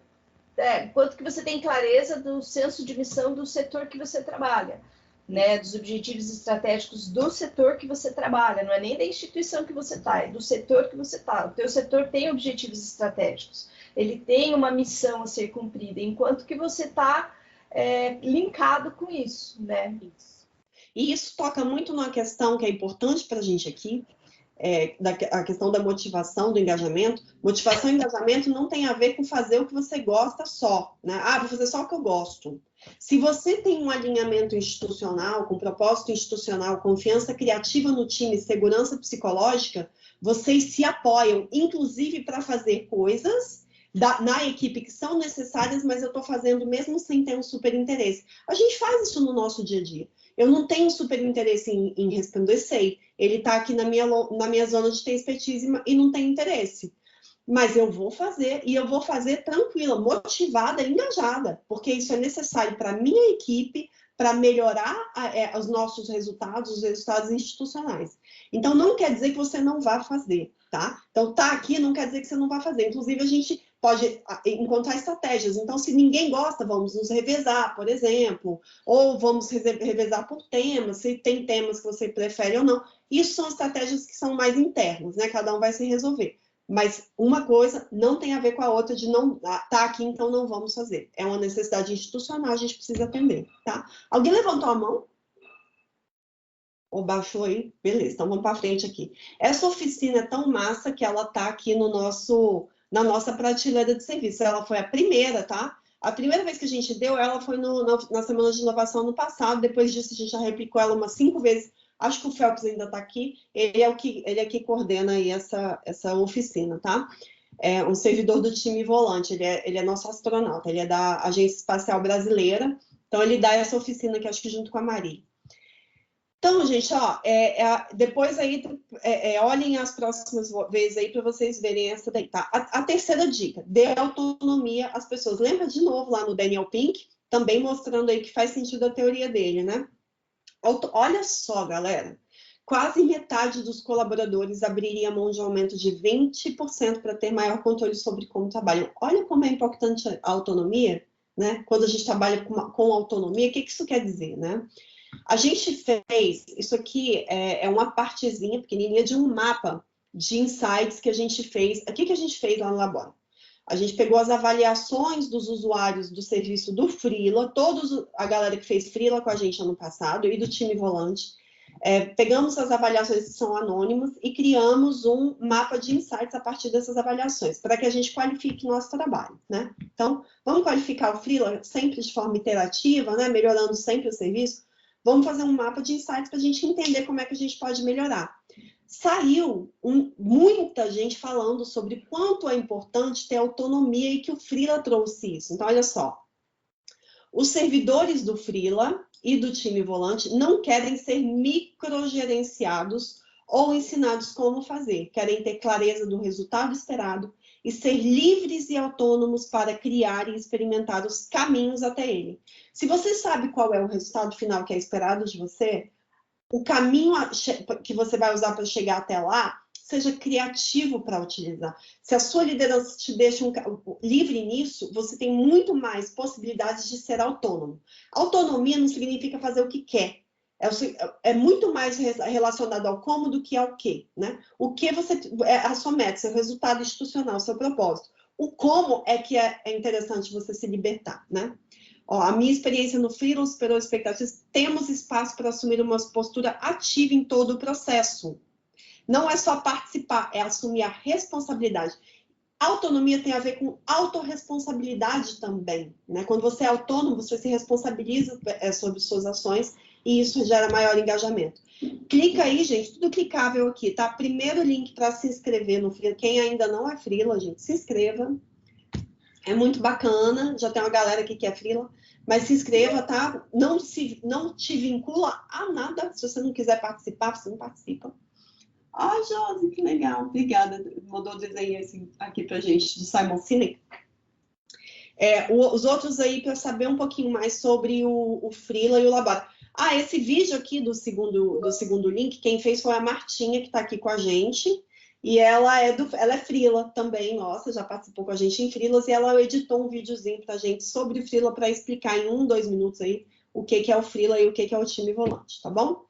quanto que você tem clareza do senso de missão do setor que você trabalha, né, dos objetivos estratégicos do setor que você trabalha, não é nem da instituição que você está, é do setor que você está. O teu setor tem objetivos estratégicos, ele tem uma missão a ser cumprida, enquanto que você está linkado com isso, né? E isso toca muito numa questão que é importante para a gente aqui, a questão da motivação, do engajamento. Motivação e engajamento não tem a ver com fazer o que você gosta só, né? Ah, vou fazer só o que eu gosto. Se você tem um alinhamento institucional, com propósito institucional, confiança criativa no time, segurança psicológica, vocês se apoiam, inclusive para fazer coisas na equipe que são necessárias, mas eu estou fazendo mesmo sem ter um super interesse. A gente faz isso no nosso dia a dia. Eu não tenho super interesse em responder SEI. Ele está aqui na minha zona de ter expertise e não tem interesse. Mas eu vou fazer, e eu vou fazer tranquila, motivada, engajada, porque isso é necessário para a minha equipe, para melhorar os nossos resultados, os resultados institucionais. Então, não quer dizer que você não vá fazer, tá? Então, tá aqui não quer dizer que você não vai fazer. Inclusive, a gente pode encontrar estratégias. Então, se ninguém gosta, vamos nos revezar, por exemplo, ou vamos revezar por temas, se tem temas que você prefere ou não. Isso são estratégias que são mais internas, né? Cada um vai se resolver. Mas uma coisa não tem a ver com a outra de não tá aqui, então não vamos fazer. É uma necessidade institucional, a gente precisa atender, tá? Alguém levantou a mão? Ou baixou aí? Beleza, então vamos para frente aqui. Essa oficina é tão massa que ela tá aqui na nossa prateleira de serviço. Ela foi a primeira, tá? A primeira vez que a gente deu, ela foi na Semana de Inovação no passado. Depois disso, a gente já replicou ela umas 5 vezes. Acho que o Phelps ainda está aqui. Ele é que coordena aí essa oficina, tá? É um servidor do time volante. Ele é nosso astronauta. Ele é da Agência Espacial Brasileira. Então, ele dá essa oficina aqui, acho que junto com a Maria. Então, gente, ó, depois aí, olhem as próximas vezes aí para vocês verem essa daí, tá? A terceira dica, dê autonomia às pessoas. Lembra de novo lá no Daniel Pink, também mostrando aí que faz sentido a teoria dele, né? Olha só, galera, quase metade dos colaboradores abriria mão de um aumento de 20% para ter maior controle sobre como trabalham. Olha como é importante a autonomia, né? Quando a gente trabalha com autonomia, o que isso quer dizer, né? A gente fez, isso aqui é uma partezinha pequenininha de um mapa de insights que a gente fez. O que a gente fez lá no Labora? A gente pegou as avaliações dos usuários do serviço do Freela, a galera que fez Freela com a gente ano passado e do time volante. Pegamos as avaliações que são anônimas e criamos um mapa de insights a partir dessas avaliações, para que a gente qualifique nosso trabalho, né? Então, vamos qualificar o Freela sempre de forma iterativa, né? Melhorando sempre o serviço. Vamos fazer um mapa de insights para a gente entender como é que a gente pode melhorar. Saiu muita gente falando sobre quanto é importante ter autonomia e que o Freela trouxe isso. Então, olha só, Os servidores do Freela e do time volante não querem ser microgerenciados ou ensinados como fazer. Querem ter clareza do resultado esperado e ser livres e autônomos para criar e experimentar os caminhos até ele. Se você sabe qual é o resultado final que é esperado de você, o caminho que você vai usar para chegar até lá, seja criativo para utilizar. Se a sua liderança te deixa livre nisso, você tem muito mais possibilidades de ser autônomo. Autonomia não significa fazer o que quer. É muito mais relacionado ao como do que ao que, né? O que é a sua meta, seu resultado institucional, seu propósito. O como é que é interessante você se libertar, né? Ó, a minha experiência no Freela superou expectativas. Temos espaço para assumir uma postura ativa em todo o processo. Não é só participar, é assumir a responsabilidade. Autonomia tem a ver com autorresponsabilidade também, né? Quando você é autônomo, você se responsabiliza sobre suas ações e isso gera maior engajamento. Clica aí, gente, tudo clicável aqui, tá? Primeiro link para se inscrever no Freela. Quem ainda não é Freela, gente, se inscreva. É muito bacana, já tem uma galera aqui que é Freela, mas se inscreva, tá? Não te vincula a nada. Se você não quiser participar, você não participa. Ah, Josi, que legal, obrigada. Mandou o desenho assim, aqui pra gente, do Simon Sinek. Os outros aí, para saber um pouquinho mais sobre o Freela e o Labora. Ah, esse vídeo aqui do segundo link, quem fez foi a Martinha, que está aqui com a gente. E ela é Freela também, nossa, já participou com a gente em Freelas, e ela editou um videozinho pra gente sobre Freela para explicar em 1-2 minutos aí o que é o Freela e o que é o time volante, tá bom?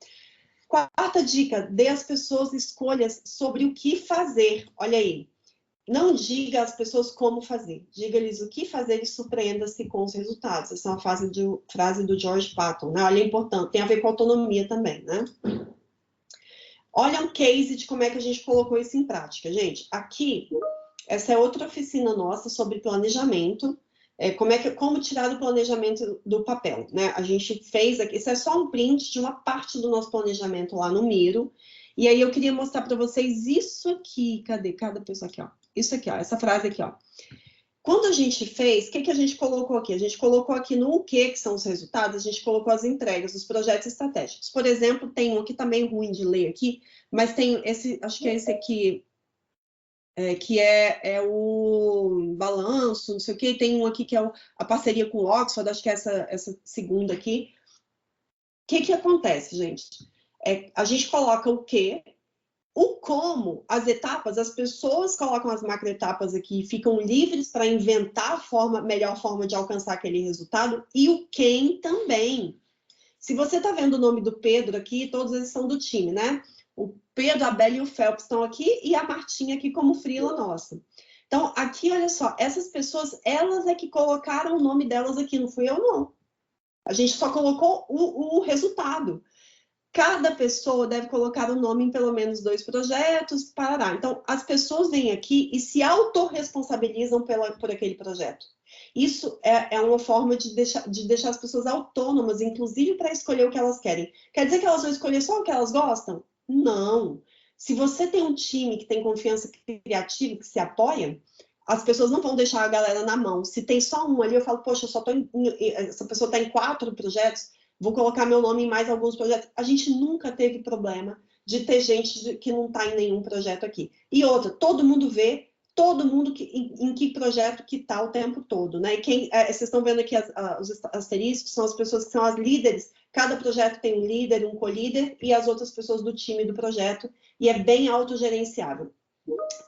Quarta dica, dê às pessoas escolhas sobre o que fazer. Olha aí, não diga às pessoas como fazer, diga-lhes o que fazer e surpreenda-se com os resultados. Essa é uma frase do George Patton, né? Olha, é importante, tem a ver com autonomia também, né? Olha um case de como é que a gente colocou isso em prática, gente. Aqui, essa é outra oficina nossa sobre planejamento, como tirar o planejamento do papel, né? A gente fez aqui, isso é só um print de uma parte do nosso planejamento lá no Miro, e aí eu queria mostrar para vocês isso aqui, cadê cada pessoa aqui, ó? Isso aqui, ó, essa frase aqui, ó. Quando a gente fez, o que a gente colocou aqui? A gente colocou aqui no o que são os resultados, a gente colocou as entregas, os projetos estratégicos. Por exemplo, tem um aqui tá meio ruim de ler aqui, mas tem esse, acho que é esse aqui, que é o balanço, não sei o quê. Tem um aqui que é a parceria com o Oxford, acho que é essa segunda aqui. O que acontece, gente? A gente coloca o que, o como, as etapas, as pessoas colocam as macroetapas aqui e ficam livres para inventar a melhor forma de alcançar aquele resultado, e o quem também. Se você está vendo o nome do Pedro aqui, todos eles são do time, né? O Pedro, a Bela e o Phelps estão aqui, e a Martinha aqui como Freela nossa. Então, aqui, olha só, essas pessoas, elas é que colocaram o nome delas aqui, não fui eu, não. A gente só colocou o resultado. Cada pessoa deve colocar o nome em pelo menos 2 projetos, parará. Então, as pessoas vêm aqui e se autorresponsabilizam por aquele projeto. Isso é uma forma de deixar as pessoas autônomas, inclusive para escolher o que elas querem. Quer dizer que elas vão escolher só o que elas gostam? Não. Se você tem um time que tem confiança criativa, que se apoia, as pessoas não vão deixar a galera na mão. Se tem só um ali, eu falo, poxa, essa pessoa está em 4 projetos, vou colocar meu nome em mais alguns projetos. A gente nunca teve problema de ter gente que não está em nenhum projeto aqui. E outra, todo mundo vê, todo mundo em que projeto que está o tempo todo, né? E vocês estão vendo aqui os asteriscos, são as pessoas que são as líderes. Cada projeto tem um líder, um co-líder e as outras pessoas do time do projeto. E é bem autogerenciável.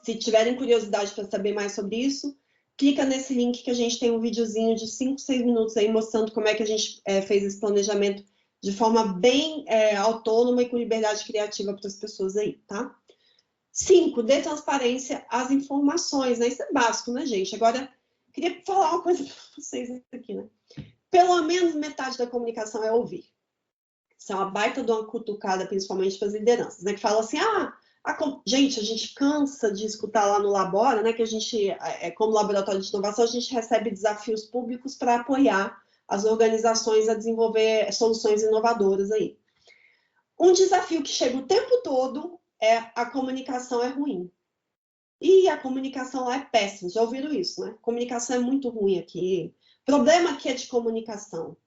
Se tiverem curiosidade para saber mais sobre isso, clica nesse link que a gente tem um videozinho de 5-6 minutos aí mostrando como é que a gente fez esse planejamento de forma bem autônoma e com liberdade criativa para as pessoas aí, tá? 5, dê transparência às informações, né? Isso é básico, né, gente? Agora, queria falar uma coisa para vocês aqui, né? Pelo menos metade da comunicação é ouvir. Isso é uma baita de uma cutucada, principalmente para as lideranças, né? Que falam assim, gente, a gente cansa de escutar lá no Labora, né? Que a gente, como laboratório de inovação, a gente recebe desafios públicos para apoiar as organizações a desenvolver soluções inovadoras aí. Um desafio que chega o tempo todo a comunicação é ruim. E a comunicação lá é péssima, já ouviram isso, né? A comunicação é muito ruim aqui. problema aqui é de comunicação.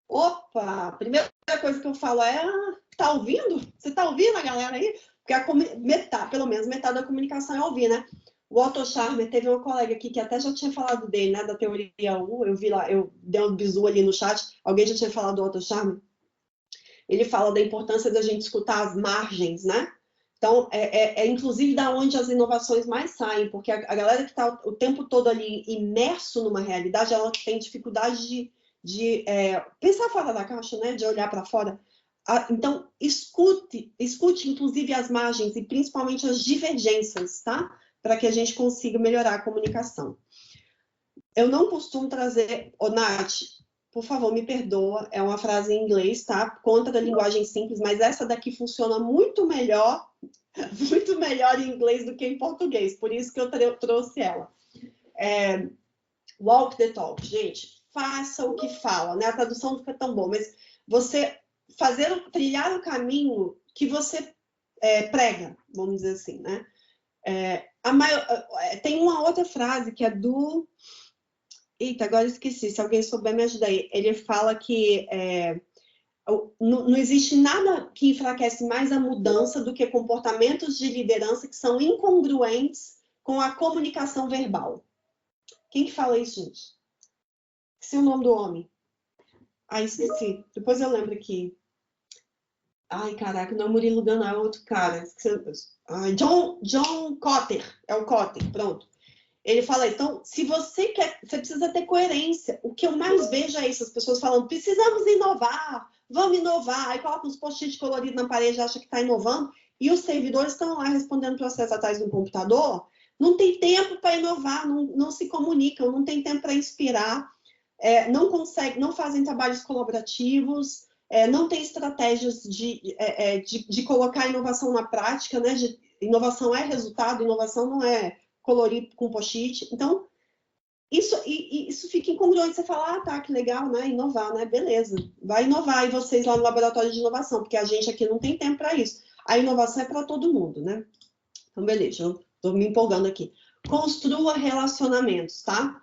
Opa, a primeira coisa que eu falo é, tá ouvindo? Você tá ouvindo a galera aí? Porque pelo menos metade da comunicação é ouvir, né? O Otto Scharmer, teve uma colega aqui que até já tinha falado dele, né? Da teoria U, eu vi lá, eu dei um bizu ali no chat, alguém já tinha falado do Otto Scharmer? Ele fala da importância da gente escutar as margens, né? Então, inclusive da onde as inovações mais saem, porque a galera que está o tempo todo ali imerso numa realidade, ela tem dificuldade de pensar fora da caixa, né? De olhar para fora. Então, escute, inclusive, as margens e principalmente as divergências, tá? Para que a gente consiga melhorar a comunicação. Eu não costumo trazer... Ô, Nath, por favor, me perdoa, é uma frase em inglês, tá? Contra a linguagem simples, mas essa daqui funciona muito melhor em inglês do que em português, por isso que eu trouxe ela. Walk the talk, gente, faça o que fala, né? A tradução não fica tão boa, mas você trilhar o caminho que você prega, vamos dizer assim, né? Tem uma outra frase que é do... Eita, agora esqueci, se alguém souber me ajudar aí. Ele fala que não existe nada que enfraquece mais a mudança do que comportamentos de liderança que são incongruentes com a comunicação verbal. Quem que fala isso, gente? Esqueci o nome do homem. Esqueci. Depois eu lembro aqui. Ai, caraca, não é o Murilo Gano, é outro cara. John Kotter. É o Kotter, pronto. Ele fala, então, se você quer, você precisa ter coerência. O que eu mais vejo é isso, as pessoas falando, precisamos inovar, vamos inovar. Aí coloca uns post-it coloridos na parede, acha que está inovando, e os servidores estão lá respondendo processo atrás do computador, não tem tempo para inovar, não se comunicam, não tem tempo para inspirar, não fazem trabalhos colaborativos, não tem estratégias de colocar a inovação na prática, né? Inovação é resultado, inovação não é colorir com post-it. Então, isso fica incongruente. Você fala, tá, que legal, né? Inovar, né? Beleza. Vai inovar e vocês lá no laboratório de inovação, porque a gente aqui não tem tempo para isso. A inovação é para todo mundo, né? Então, beleza, eu estou me empolgando aqui. Construa relacionamentos, tá?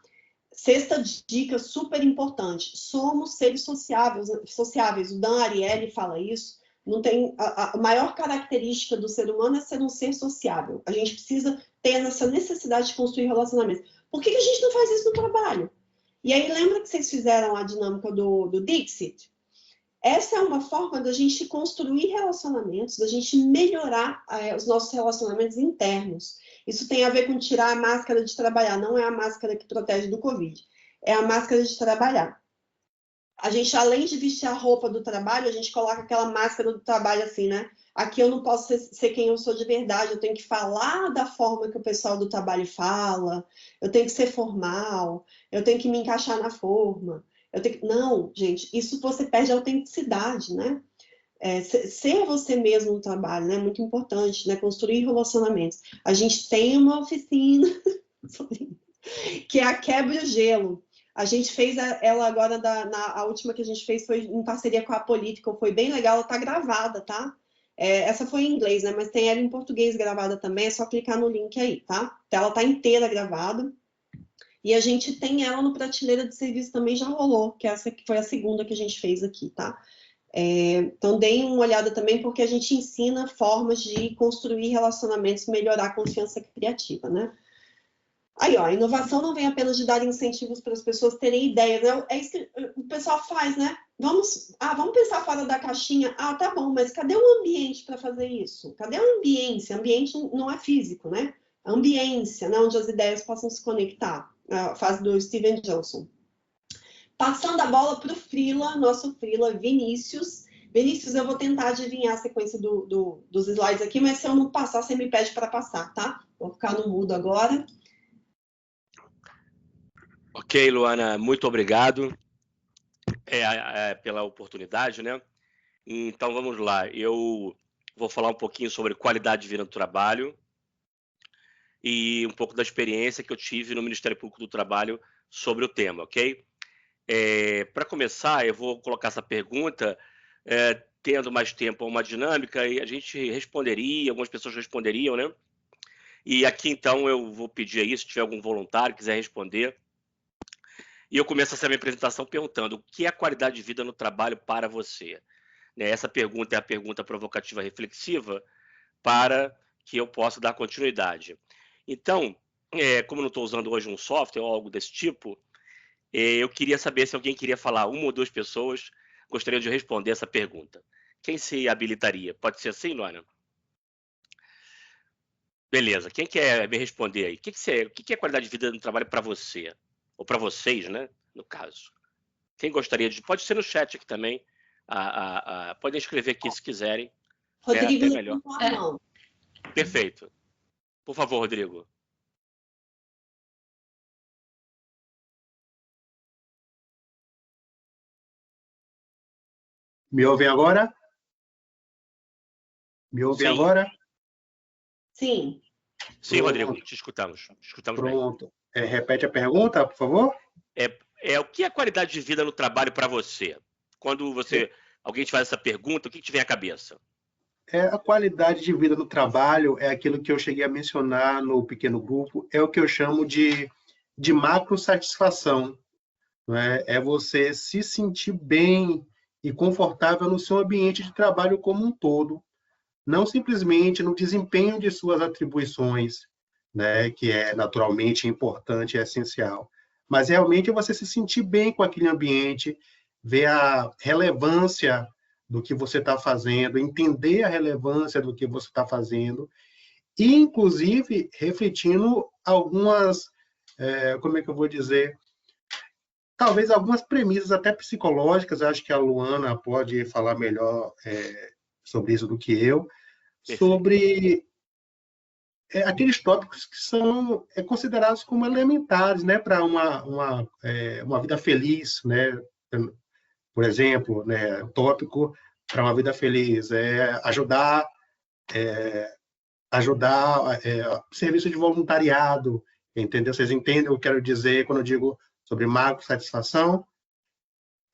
Sexta dica super importante. Somos seres sociáveis. O Dan Ariely fala isso. Não tem, a maior característica do ser humano é ser um ser sociável. A gente precisa ter essa necessidade de construir relacionamentos. Por que a gente não faz isso no trabalho? E aí, lembra que vocês fizeram a dinâmica do Dixit? Essa é uma forma da gente construir relacionamentos, da gente melhorar os nossos relacionamentos internos. Isso tem a ver com tirar a máscara de trabalhar. Não é a máscara que protege do Covid. É a máscara de trabalhar. A gente, além de vestir a roupa do trabalho, a gente coloca aquela máscara do trabalho assim, né? Aqui eu não posso ser quem eu sou de verdade, eu tenho que falar da forma que o pessoal do trabalho fala, eu tenho que ser formal, eu tenho que me encaixar na forma. Não, gente, isso você perde a autenticidade, né? Ser você mesmo no trabalho, né? Muito importante, né? Construir relacionamentos. A gente tem uma oficina que é a quebra-gelo. A gente fez ela agora, a última que a gente fez foi em parceria com a Political, foi bem legal, ela tá gravada, tá? Essa foi em inglês, né? Mas tem ela em português gravada também, é só clicar no link aí, tá? Ela tá inteira gravada. E a gente tem ela no Prateleira de Serviço também, já rolou, que essa que foi a segunda que a gente fez aqui, tá? Então, deem uma olhada também, porque a gente ensina formas de construir relacionamentos, melhorar a confiança criativa, né? Aí, ó, a inovação não vem apenas de dar incentivos para as pessoas terem ideias, né? É isso que o pessoal faz, né? Vamos pensar fora da caixinha. Ah, tá bom, mas cadê o ambiente para fazer isso? Cadê a ambiência? Ambiente não é físico, né? A ambiência, né? Onde as ideias possam se conectar. A fase do Steven Johnson. Passando a bola para o Freela, nosso Freela Vinícius. Vinícius, eu vou tentar adivinhar a sequência dos slides aqui, mas se eu não passar, você me pede para passar, tá? Vou ficar no mudo agora. Ok, Luana, muito obrigado pela oportunidade, né? Então, vamos lá. Eu vou falar um pouquinho sobre qualidade de vida no trabalho e um pouco da experiência que eu tive no Ministério Público do Trabalho sobre o tema, ok? Para começar, eu vou colocar essa pergunta, tendo mais tempo, uma dinâmica, e a gente responderia, algumas pessoas responderiam, né? E aqui, então, eu vou pedir aí, se tiver algum voluntário que quiser responder. E eu começo essa minha apresentação perguntando o que é a qualidade de vida no trabalho para você? Né, essa pergunta é a pergunta provocativa reflexiva para que eu possa dar continuidade. Então, como eu não estou usando hoje um software ou algo desse tipo, eu queria saber se alguém queria falar, uma ou duas pessoas gostariam de responder essa pergunta. Quem se habilitaria? Pode ser assim, Lona? Beleza. Quem quer me responder aí? O que é qualidade de vida no trabalho para você? Ou para vocês, né? No caso. Quem gostaria de... Pode ser no chat aqui também. Podem escrever aqui se quiserem. Rodrigo, até melhor. levantou a mão. Perfeito. Por favor, Rodrigo. Me ouvem agora? Me ouvem Sim. agora? Sim. Sim, Pronto. Rodrigo, te escutamos. Escutamos Pronto. Repete a pergunta, por favor. bem. O que é qualidade de vida no trabalho para você? Quando alguém te faz essa pergunta, o que te vem à cabeça? A qualidade de vida no trabalho é aquilo que eu cheguei a mencionar no pequeno grupo, é o que eu chamo de macro satisfação. Não é? É você se sentir bem e confortável no seu ambiente de trabalho como um todo, não simplesmente no desempenho de suas atribuições, né, que é naturalmente importante e essencial, mas realmente você se sentir bem com aquele ambiente, ver a relevância do que você está fazendo, entender a relevância do que você está fazendo, e, inclusive, refletindo algumas, como é que eu vou dizer, talvez algumas premissas até psicológicas, acho que a Luana pode falar melhor sobre isso do que eu, sobre aqueles tópicos que são considerados como elementares, né, para uma vida feliz, né? Por exemplo, né, o tópico para uma vida feliz é ajudar serviço de voluntariado, entendeu? Vocês entendem o que eu quero dizer quando eu digo sobre macro satisfação?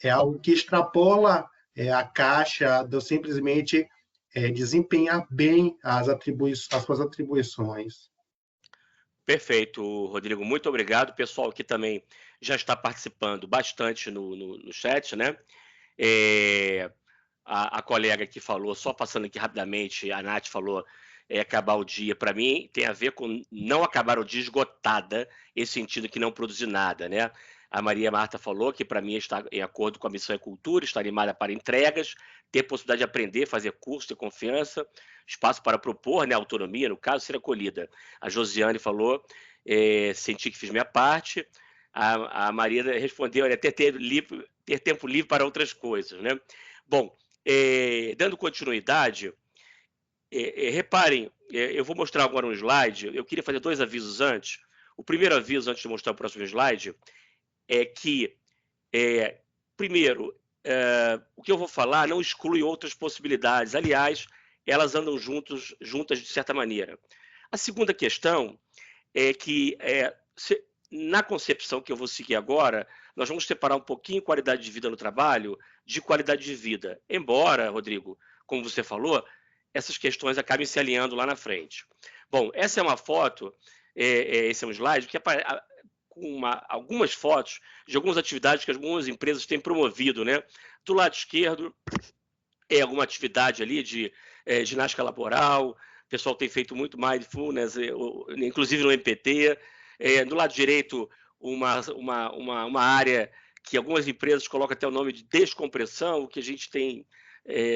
É algo que extrapola a caixa de eu simplesmente desempenhar bem as suas atribuições. Perfeito, Rodrigo. Muito obrigado. O pessoal aqui também já está participando bastante no chat, né? A colega que falou, só passando aqui rapidamente, a Nath falou acabar o dia, para mim, tem a ver com não acabar o dia esgotada, esse sentido que não produzir nada, né? A Maria Marta falou que, para mim, está em acordo com a missão e cultura, está animada para entregas, ter possibilidade de aprender, fazer curso, ter confiança, espaço para propor, né, autonomia, no caso, ser acolhida. A Josiane falou, senti que fiz minha parte. A Maria respondeu, ter tempo livre para outras coisas, né? Bom, dando continuidade, reparem, eu vou mostrar agora um slide, eu queria fazer 2 avisos antes. O primeiro aviso, antes de mostrar o próximo slide, é que, primeiro, o que eu vou falar não exclui outras possibilidades. Aliás, elas andam juntas de certa maneira. A segunda questão é que, na concepção que eu vou seguir agora, nós vamos separar um pouquinho qualidade de vida no trabalho de qualidade de vida. Embora, Rodrigo, como você falou, essas questões acabem se alinhando lá na frente. Bom, essa é uma foto, esse é um slide que com algumas fotos de algumas atividades que algumas empresas têm promovido, né? Do lado esquerdo, alguma atividade ali de ginástica laboral, o pessoal tem feito muito mindfulness, inclusive no MPT. Do lado direito, uma área que algumas empresas colocam até o nome de descompressão, que a gente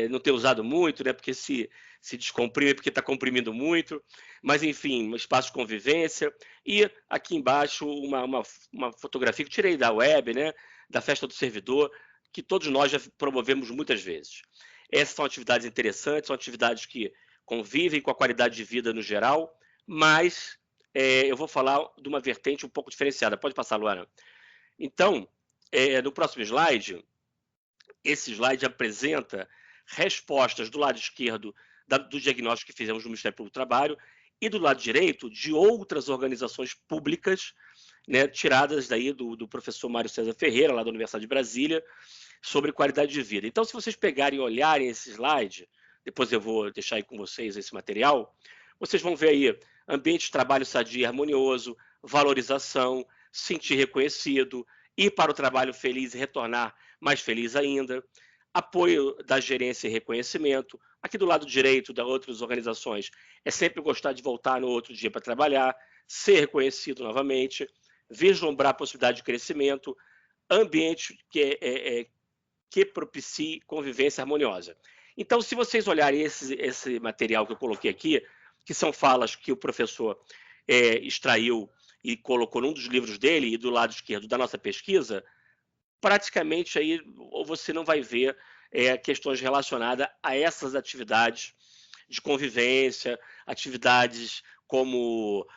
não tem usado muito, né? Porque se descomprime porque está comprimindo muito, mas enfim, um espaço de convivência. E aqui embaixo uma fotografia que eu tirei da web, né? Da festa do servidor, que todos nós já promovemos muitas vezes. Essas são atividades interessantes, são atividades que convivem com a qualidade de vida no geral, mas eu vou falar de uma vertente um pouco diferenciada. Pode passar, Luana. Então, no próximo slide, esse slide apresenta respostas do lado esquerdo do diagnóstico que fizemos no Ministério Público do Trabalho e do lado direito de outras organizações públicas, né, tiradas daí do professor Mário César Ferreira, lá da Universidade de Brasília, sobre qualidade de vida. Então, se vocês pegarem e olharem esse slide, depois eu vou deixar aí com vocês esse material, vocês vão ver aí ambiente de trabalho sadio e harmonioso, valorização, se sentir reconhecido, ir para o trabalho feliz e retornar mais feliz ainda, apoio da gerência e reconhecimento. Aqui do lado direito das outras organizações, é sempre gostar de voltar no outro dia para trabalhar, ser reconhecido novamente, vislumbrar a possibilidade de crescimento, ambiente que propicie convivência harmoniosa. Então, se vocês olharem esse material que eu coloquei aqui, que são falas que o professor extraiu e colocou num dos livros dele, e do lado esquerdo da nossa pesquisa, praticamente aí você não vai ver questões relacionadas a essas atividades de convivência, atividades como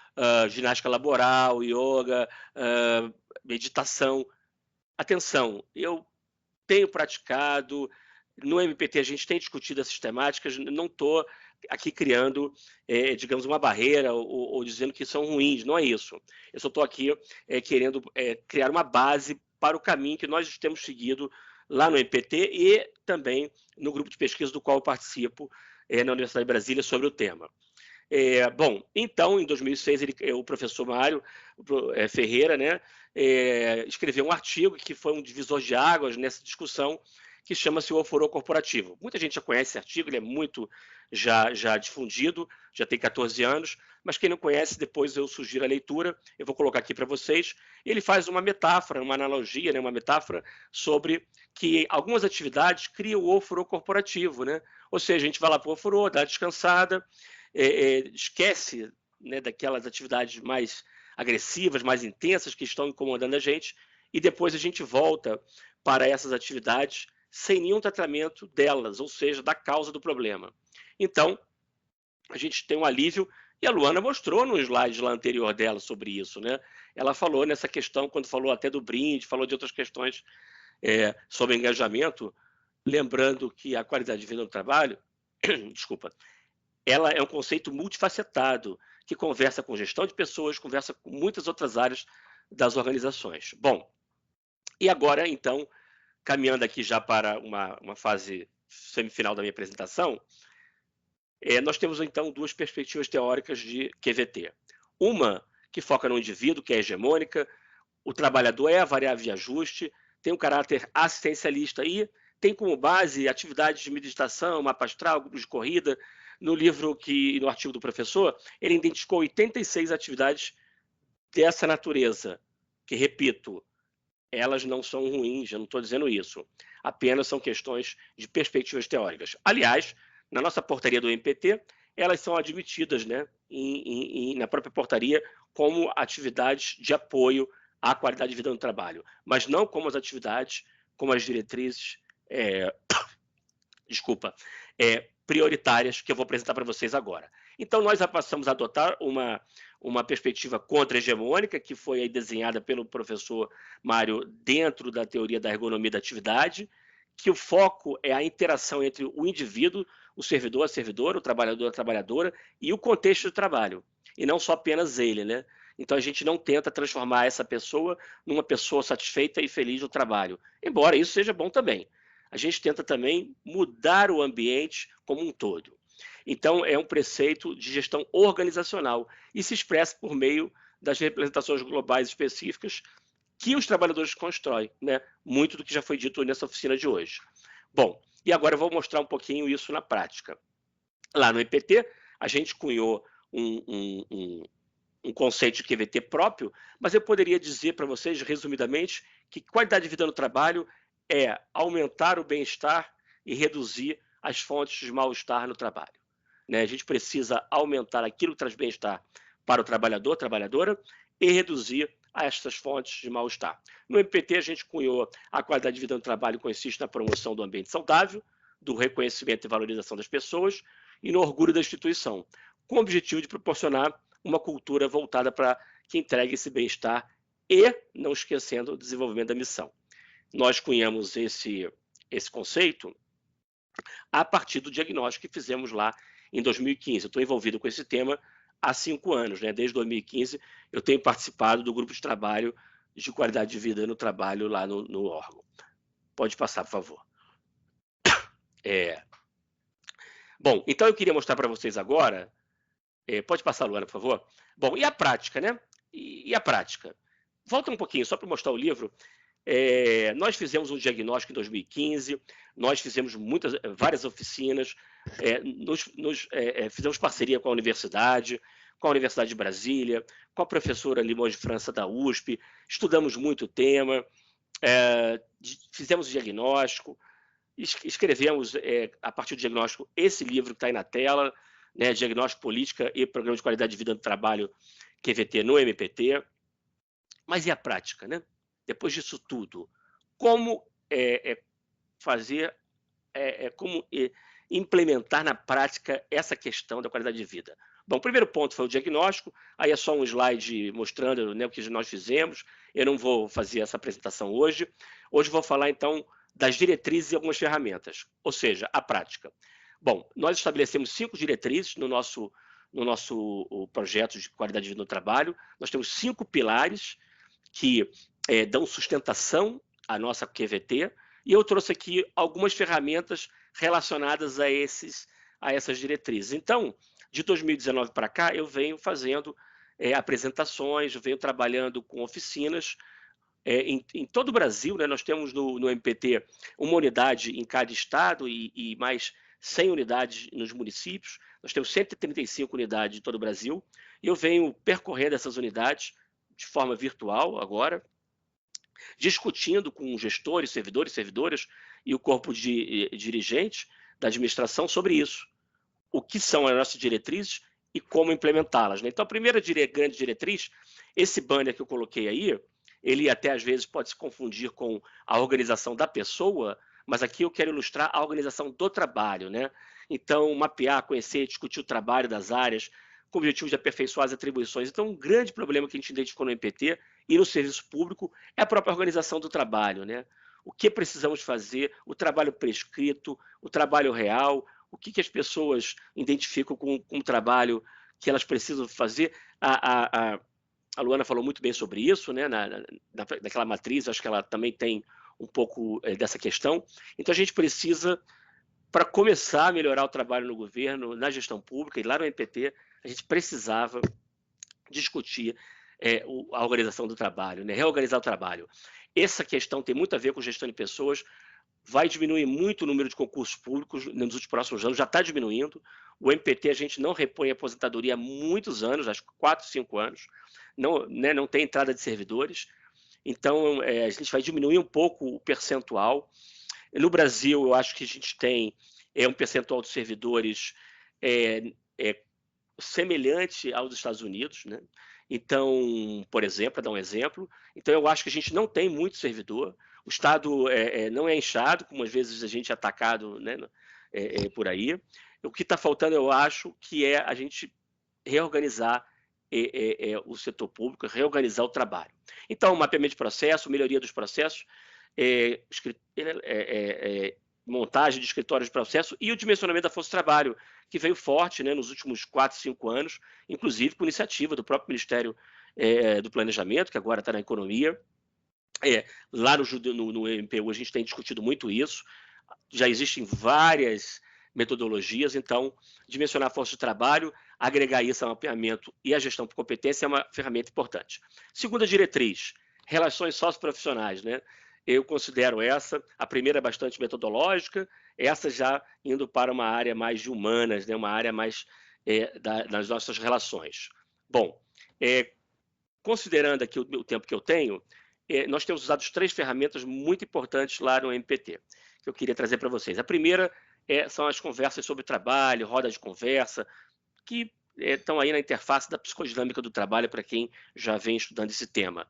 ginástica laboral, yoga, meditação. Atenção, eu tenho praticado, no MPT a gente tem discutido essas temáticas, não estou aqui criando, digamos, uma barreira ou dizendo que são ruins, não é isso. Eu só estou aqui querendo criar uma base para o caminho que nós temos seguido lá no MPT e também no grupo de pesquisa do qual eu participo na Universidade de Brasília sobre o tema. Bom, então, em 2006, o professor Mário Ferreira, né, escreveu um artigo que foi um divisor de águas nessa discussão, que chama-se o Ofurô Corporativo. Muita gente já conhece esse artigo, ele é muito já difundido, já tem 14 anos, mas quem não conhece, depois eu sugiro a leitura, eu vou colocar aqui para vocês. Ele faz uma metáfora, uma analogia, né, uma metáfora sobre que algumas atividades criam o ofurô corporativo, né? Ou seja, a gente vai lá para o ofurô, dá descansada, esquece, né, daquelas atividades mais agressivas, mais intensas que estão incomodando a gente, e depois a gente volta para essas atividades sem nenhum tratamento delas, ou seja, da causa do problema. Então, a gente tem um alívio, e a Luana mostrou no slide lá anterior dela sobre isso, né? Ela falou nessa questão, quando falou até do brinde, falou de outras questões sobre engajamento, lembrando que a qualidade de vida no trabalho, desculpa, ela é um conceito multifacetado, que conversa com gestão de pessoas, conversa com muitas outras áreas das organizações. Bom, e agora, então, caminhando aqui já para uma fase semifinal da minha apresentação, nós temos, então, duas perspectivas teóricas de QVT. Uma que foca no indivíduo, que é hegemônica, o trabalhador é a variável de ajuste, tem um caráter assistencialista e tem como base atividades de meditação, mapa astral, grupos de corrida. No livro no artigo do professor, ele identificou 86 atividades dessa natureza, que, repito, elas não são ruins, eu não estou dizendo isso. Apenas são questões de perspectivas teóricas. Aliás, na nossa portaria do MPT, elas são admitidas, né, na própria portaria como atividades de apoio à qualidade de vida no trabalho, mas não como as atividades, como as diretrizes, prioritárias que eu vou apresentar para vocês agora. Então, nós já passamos a adotar uma perspectiva contra-hegemônica, que foi aí desenhada pelo professor Mário dentro da teoria da ergonomia da atividade, que o foco é a interação entre o indivíduo, o servidor, a servidora, o trabalhador, a trabalhadora, e o contexto do trabalho, e não só apenas ele, né? Então, a gente não tenta transformar essa pessoa numa pessoa satisfeita e feliz no trabalho, embora isso seja bom também. A gente tenta também mudar o ambiente como um todo. Então, é um preceito de gestão organizacional e se expressa por meio das representações globais específicas que os trabalhadores constroem, né? Muito do que já foi dito nessa oficina de hoje. Bom, e agora eu vou mostrar um pouquinho isso na prática. Lá no EPT, a gente cunhou um conceito de QVT próprio, mas eu poderia dizer para vocês, resumidamente, que qualidade de vida no trabalho é aumentar o bem-estar e reduzir as fontes de mal-estar no trabalho. Né? A gente precisa aumentar aquilo que traz bem-estar para o trabalhador, trabalhadora, e reduzir estas fontes de mal-estar. No MPT, a gente cunhou a qualidade de vida no trabalho consiste na promoção do ambiente saudável, do reconhecimento e valorização das pessoas e no orgulho da instituição, com o objetivo de proporcionar uma cultura voltada para que entregue esse bem-estar e, não esquecendo, o desenvolvimento da missão. Nós cunhamos esse conceito a partir do diagnóstico que fizemos lá em 2015. Eu estou envolvido com esse tema há 5 anos, né? Desde 2015 eu tenho participado do grupo de trabalho de qualidade de vida no trabalho lá no órgão. Pode passar, por favor. Bom, então eu queria mostrar para vocês agora, pode passar, Luana, por favor? Bom, e a prática, né? E a prática? Volta um pouquinho, só para mostrar o livro. Nós fizemos um diagnóstico em 2015, nós fizemos várias oficinas, fizemos parceria com a Universidade de Brasília, com a professora Limões de França da USP, estudamos muito o tema, fizemos o diagnóstico, escrevemos, a partir do diagnóstico, esse livro que está aí na tela, né, Diagnóstico, Política e Programa de Qualidade de Vida do Trabalho, QVT no MPT. Mas e a prática, né? Depois disso tudo, como implementar na prática essa questão da qualidade de vida? Bom, o primeiro ponto foi o diagnóstico, aí é só um slide mostrando, né, o que nós fizemos. Eu não vou fazer essa apresentação hoje. Hoje vou falar, então, das diretrizes e algumas ferramentas, ou seja, a prática. Bom, nós estabelecemos 5 diretrizes no nosso projeto de qualidade de vida no trabalho. Nós temos 5 pilares que dão sustentação à nossa QVT, e eu trouxe aqui algumas ferramentas relacionadas a essas diretrizes. Então, de 2019 para cá, eu venho fazendo apresentações, eu venho trabalhando com oficinas em todo o Brasil, né? Nós temos no MPT uma unidade em cada estado e mais 100 unidades nos municípios. Nós temos 135 unidades em todo o Brasil, e eu venho percorrendo essas unidades de forma virtual agora, discutindo com gestores, servidores, servidoras e o corpo de dirigentes da administração sobre isso. O que são as nossas diretrizes e como implementá-las, né? Então, a primeira grande diretriz, esse banner que eu coloquei aí, ele até às vezes pode se confundir com a organização da pessoa, mas aqui eu quero ilustrar a organização do trabalho, né? Então, mapear, conhecer, discutir o trabalho das áreas, com o objetivo de aperfeiçoar as atribuições. Então, um grande problema que a gente identificou no MPT e no serviço público é a própria organização do trabalho, né? O que precisamos fazer, o trabalho prescrito, o trabalho real, o que as pessoas identificam com o trabalho que elas precisam fazer. A Luana falou muito bem sobre isso, né? Naquela matriz, acho que ela também tem um pouco dessa questão. Então, a gente precisa, para começar a melhorar o trabalho no governo, na gestão pública e lá no MPT, a gente precisava discutir a organização do trabalho, né? Reorganizar o trabalho. Essa questão tem muito a ver com gestão de pessoas, vai diminuir muito o número de concursos públicos nos próximos anos, já está diminuindo. O MPT, a gente não repõe a aposentadoria há muitos anos, acho que 4, 5 anos, não tem entrada de servidores, então a gente vai diminuir um pouco o percentual. No Brasil, eu acho que a gente tem um percentual de servidores semelhante ao dos Estados Unidos, né? Então, por exemplo, para dar um exemplo, então eu acho que a gente não tem muito servidor, o Estado não é inchado, como às vezes a gente é atacado, né, por aí. O que está faltando, eu acho, que é a gente reorganizar o setor público, reorganizar o trabalho. Então, mapeamento de processo, melhoria dos processos, montagem de escritórios de processo e o dimensionamento da força de trabalho, que veio forte, né, nos últimos 4, 5 anos, inclusive com iniciativa do próprio Ministério do Planejamento, que agora está na Economia. Lá no MPU a gente tem discutido muito isso, já existem várias metodologias, então dimensionar a força de trabalho, agregar isso ao mapeamento e a gestão por competência é uma ferramenta importante. Segunda diretriz, relações socioprofissionais, né? Eu considero essa, a primeira bastante metodológica, essa já indo para uma área mais de humanas, né? Uma área mais das nossas relações. Bom, considerando aqui o tempo que eu tenho, nós temos usado 3 ferramentas muito importantes lá no MPT, que eu queria trazer para vocês. A primeira são as conversas sobre trabalho, roda de conversa, que estão aí na interface da psicodinâmica do trabalho para quem já vem estudando esse tema.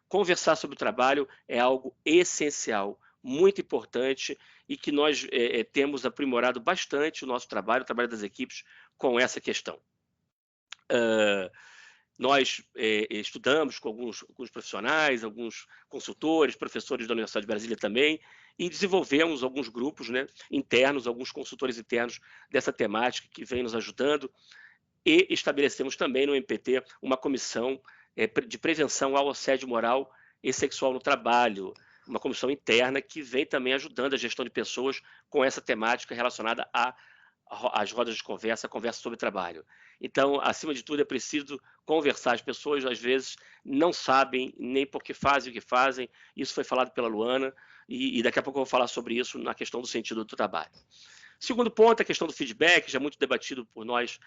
Conversar sobre o trabalho é algo essencial, muito importante, e que nós temos aprimorado bastante o nosso trabalho, o trabalho das equipes, com essa questão. Nós estudamos com alguns profissionais, alguns consultores, professores da Universidade de Brasília também, e desenvolvemos alguns grupos, né, internos, alguns consultores internos dessa temática que vem nos ajudando, e estabelecemos também no MPT uma comissão de prevenção ao assédio moral e sexual no trabalho, uma comissão interna que vem também ajudando a gestão de pessoas com essa temática relacionada as rodas de conversa, a conversa sobre trabalho. Então, acima de tudo, é preciso conversar. As pessoas, às vezes, não sabem nem por que fazem o que fazem. Isso foi falado pela Luana, e daqui a pouco eu vou falar sobre isso na questão do sentido do trabalho. Segundo ponto, a questão do feedback, já muito debatido por nós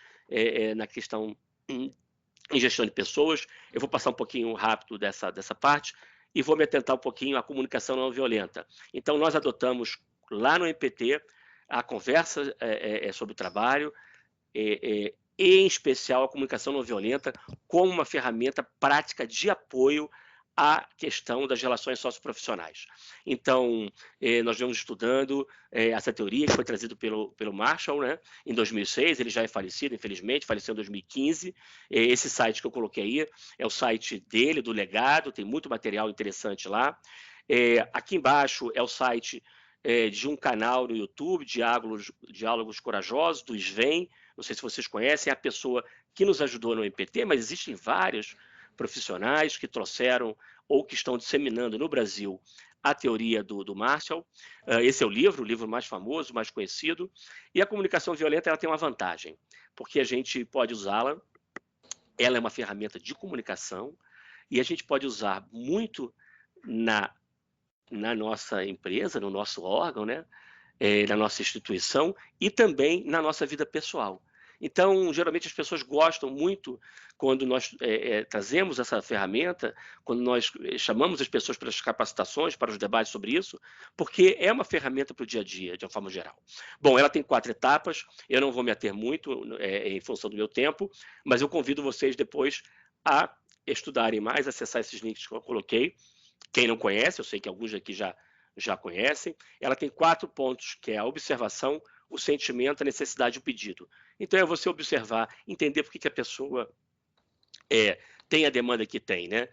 na questão em gestão de pessoas. Eu vou passar um pouquinho rápido dessa parte e vou me atentar um pouquinho à comunicação não violenta. Então, nós adotamos lá no MPT a conversa sobre o trabalho, e em especial a comunicação não violenta, como uma ferramenta prática de apoio à questão das relações socioprofissionais. Então, nós vamos estudando essa teoria que foi trazida pelo Marshall, né, em 2006, ele já é falecido, infelizmente, faleceu em 2015. Esse site que eu coloquei aí é o site dele, do legado, tem muito material interessante lá. Aqui embaixo é o site de um canal no YouTube, Diálogos Corajosos, do Sven, não sei se vocês conhecem, é a pessoa que nos ajudou no MPT, mas existem vários profissionais que trouxeram ou que estão disseminando no Brasil a teoria do Marshall. Esse é o livro mais famoso, mais conhecido, e a comunicação violenta ela tem uma vantagem, porque a gente pode usá-la, ela é uma ferramenta de comunicação, e a gente pode usar muito na nossa empresa, no nosso órgão, né? Na nossa instituição e também na nossa vida pessoal. Então, geralmente as pessoas gostam muito quando nós trazemos essa ferramenta, quando nós chamamos as pessoas para as capacitações, para os debates sobre isso, porque é uma ferramenta para o dia a dia, de uma forma geral. Bom, ela tem 4 etapas, eu não vou me ater muito em função do meu tempo, mas eu convido vocês depois a estudarem mais, acessar esses links que eu coloquei. Quem não conhece, eu sei que alguns aqui já conhecem, ela tem 4 pontos, que é a observação, o sentimento, a necessidade e o pedido. Então, é você observar, entender por que a pessoa tem a demanda que tem, né?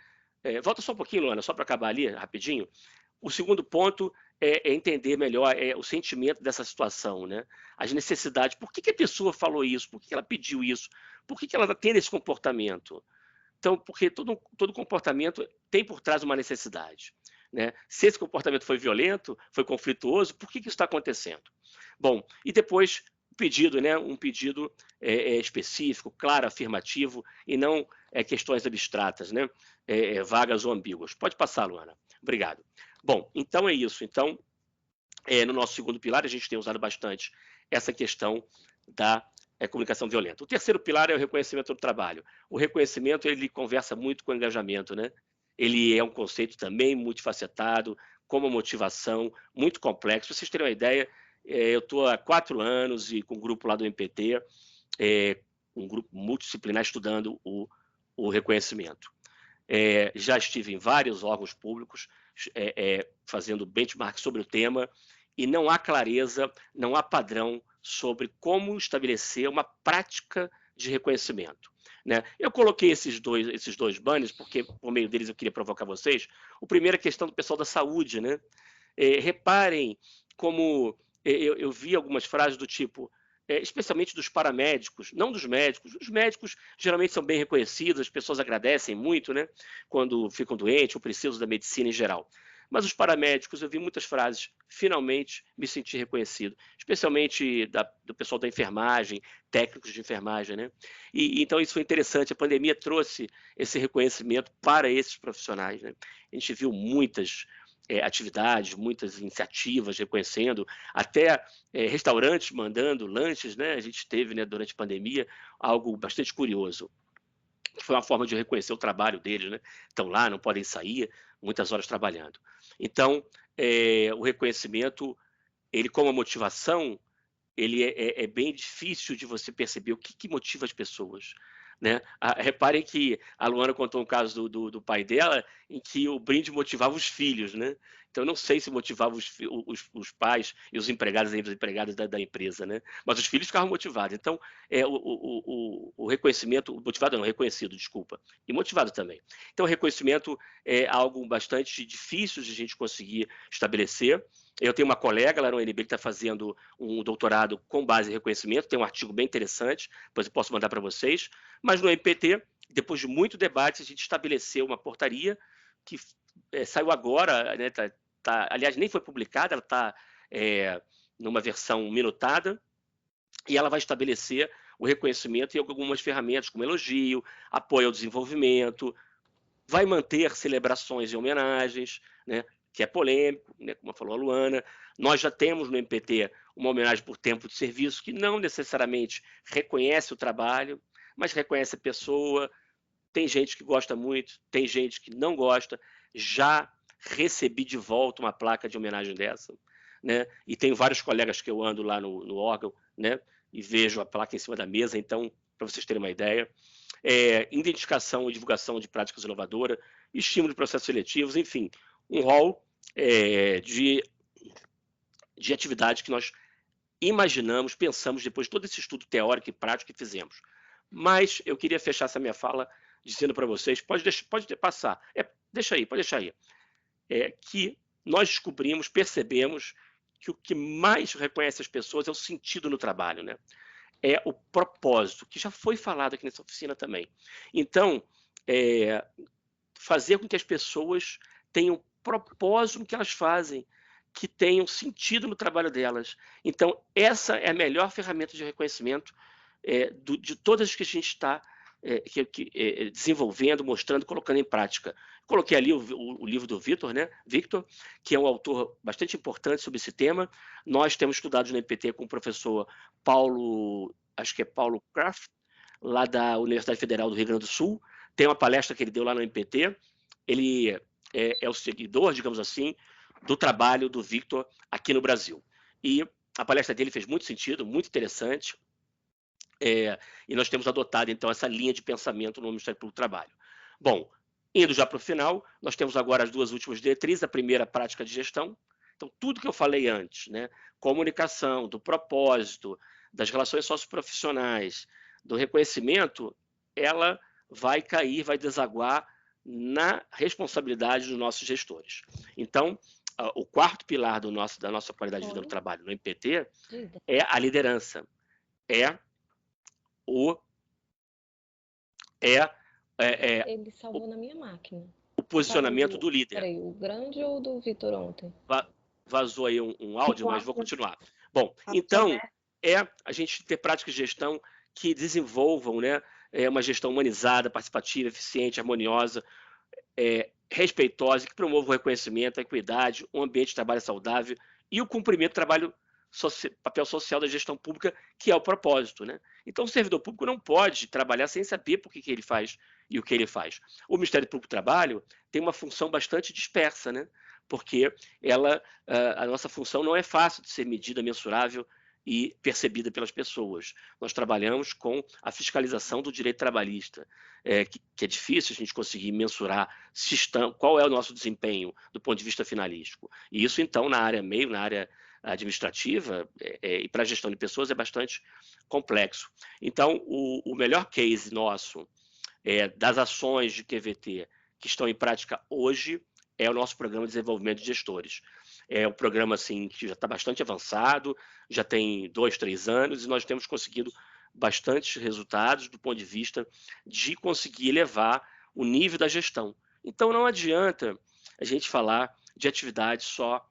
Volta só um pouquinho, Luana, só para acabar ali, rapidinho. O segundo ponto é entender melhor o sentimento dessa situação, né? As necessidades, por que a pessoa falou isso, por que ela pediu isso, por que ela está tendo esse comportamento. Então, porque todo comportamento tem por trás uma necessidade, né? Se esse comportamento foi violento, foi conflituoso, por que isso está acontecendo? Bom, e depois o pedido, né? Um pedido específico, claro, afirmativo, e não questões abstratas, né? Vagas ou ambíguas. Pode passar, Luana. Obrigado. Bom, então é isso. Então, no nosso segundo pilar, a gente tem usado bastante essa questão da comunicação violenta. O terceiro pilar é o reconhecimento do trabalho. O reconhecimento, ele conversa muito com o engajamento, né? Ele é um conceito também multifacetado, com uma motivação muito complexo. Para vocês terem uma ideia, eu estou há 4 anos e com um grupo lá do MPT, um grupo multidisciplinar estudando o reconhecimento. Já estive em vários órgãos públicos fazendo benchmark sobre o tema e não há clareza, não há padrão sobre como estabelecer uma prática de reconhecimento, né? Eu coloquei esses dois banners porque, por meio deles, eu queria provocar vocês. O primeiro é a questão do pessoal da saúde, né? Reparem como eu vi algumas frases do tipo, especialmente dos paramédicos, não dos médicos. Os médicos geralmente são bem reconhecidos, as pessoas agradecem muito, né? Quando ficam doentes ou precisam da medicina em geral. Mas os paramédicos, eu vi muitas frases, finalmente me senti reconhecido, especialmente do pessoal da enfermagem, técnicos de enfermagem, né? E então isso foi interessante, a pandemia trouxe esse reconhecimento para esses profissionais, né? A gente viu muitas atividades, muitas iniciativas reconhecendo, até restaurantes mandando lanches, né? A gente teve, né, durante a pandemia, algo bastante curioso, que foi uma forma de reconhecer o trabalho deles, né? Estão lá, não podem sair, muitas horas trabalhando. Então, o reconhecimento, ele como motivação, ele é bem difícil de você perceber o que motiva as pessoas, né? Reparem que a Luana contou um caso do pai dela, em que o brinde motivava os filhos, né? Então, eu não sei se motivava os pais e os empregados e as empregadas da empresa, né? Mas os filhos ficavam motivados. Então, o reconhecimento, motivado não, reconhecido, desculpa, e motivado também. Então, o reconhecimento é algo bastante difícil de a gente conseguir estabelecer. Eu tenho uma colega lá no UNB que está fazendo um doutorado com base em reconhecimento, tem um artigo bem interessante, depois eu posso mandar para vocês. Mas no MPT, depois de muito debate, a gente estabeleceu uma portaria que saiu agora, né, aliás, nem foi publicada, ela está numa versão minutada, e ela vai estabelecer o reconhecimento em algumas ferramentas, como elogio, apoio ao desenvolvimento, vai manter celebrações e homenagens, né, que é polêmico, né, como falou a Luana. Nós já temos no MPT uma homenagem por tempo de serviço, que não necessariamente reconhece o trabalho, mas reconhece a pessoa. Tem gente que gosta muito, tem gente que não gosta. Já recebi de volta uma placa de homenagem dessa, né? E tenho vários colegas que eu ando lá no órgão, né? E vejo a placa em cima da mesa, então, para vocês terem uma ideia. Identificação e divulgação de práticas inovadoras, estímulo de processos seletivos, enfim, um rol de atividades que nós imaginamos, pensamos depois de todo esse estudo teórico e prático que fizemos. Mas eu queria fechar essa minha fala dizendo para vocês, pode passar, pode deixar aí, que nós descobrimos, percebemos que o que mais reconhece as pessoas é o sentido no trabalho, né? É o propósito, que já foi falado aqui nessa oficina também. Então, fazer com que as pessoas tenham propósito no que elas fazem, que tenham sentido no trabalho delas. Então, essa é a melhor ferramenta de reconhecimento de todas as que a gente está desenvolvendo, mostrando, colocando em prática. Coloquei ali o livro do Victor, né? Victor, que é um autor bastante importante sobre esse tema. Nós temos estudado no MPT com o professor Paulo, acho que é Paulo Kraft, lá da Universidade Federal do Rio Grande do Sul. Tem uma palestra que ele deu lá no MPT. Ele é o seguidor, digamos assim, do trabalho do Victor aqui no Brasil. E a palestra dele fez muito sentido, muito interessante. E nós temos adotado, então, essa linha de pensamento no Ministério Público do Trabalho. Bom, indo já para o final, nós temos agora as duas últimas diretrizes, a primeira, prática de gestão. Então, tudo que eu falei antes, né, comunicação, do propósito, das relações socioprofissionais, do reconhecimento, ela vai cair, vai desaguar na responsabilidade dos nossos gestores. Então, o quarto pilar da nossa qualidade de vida no trabalho no MPT é a liderança, Ele salvou na minha máquina. O posicionamento do líder. Peraí, o grande ou do Vitor ontem? Vazou aí um áudio, mas vou continuar. Bom, então, a gente ter práticas de gestão que desenvolvam, né, uma gestão humanizada, participativa, eficiente, harmoniosa, respeitosa, que promova o reconhecimento, a equidade, um ambiente de trabalho saudável e o cumprimento do trabalho papel social da gestão pública, que é o propósito, né? Então, o servidor público não pode trabalhar sem saber por que ele faz e o que ele faz. O Ministério Público do Trabalho tem uma função bastante dispersa, né? Porque a nossa função não é fácil de ser medida, mensurável e percebida pelas pessoas. Nós trabalhamos com a fiscalização do direito trabalhista, que é difícil a gente conseguir mensurar qual é o nosso desempenho do ponto de vista finalístico. E isso, então, na área meio, na área administrativa e para a gestão de pessoas é bastante complexo. Então, o melhor case nosso das ações de QVT que estão em prática hoje é o nosso programa de desenvolvimento de gestores. É um programa assim, que já está bastante avançado, já tem 2, 3 anos, e nós temos conseguido bastantes resultados do ponto de vista de conseguir elevar o nível da gestão. Então, não adianta a gente falar de atividade só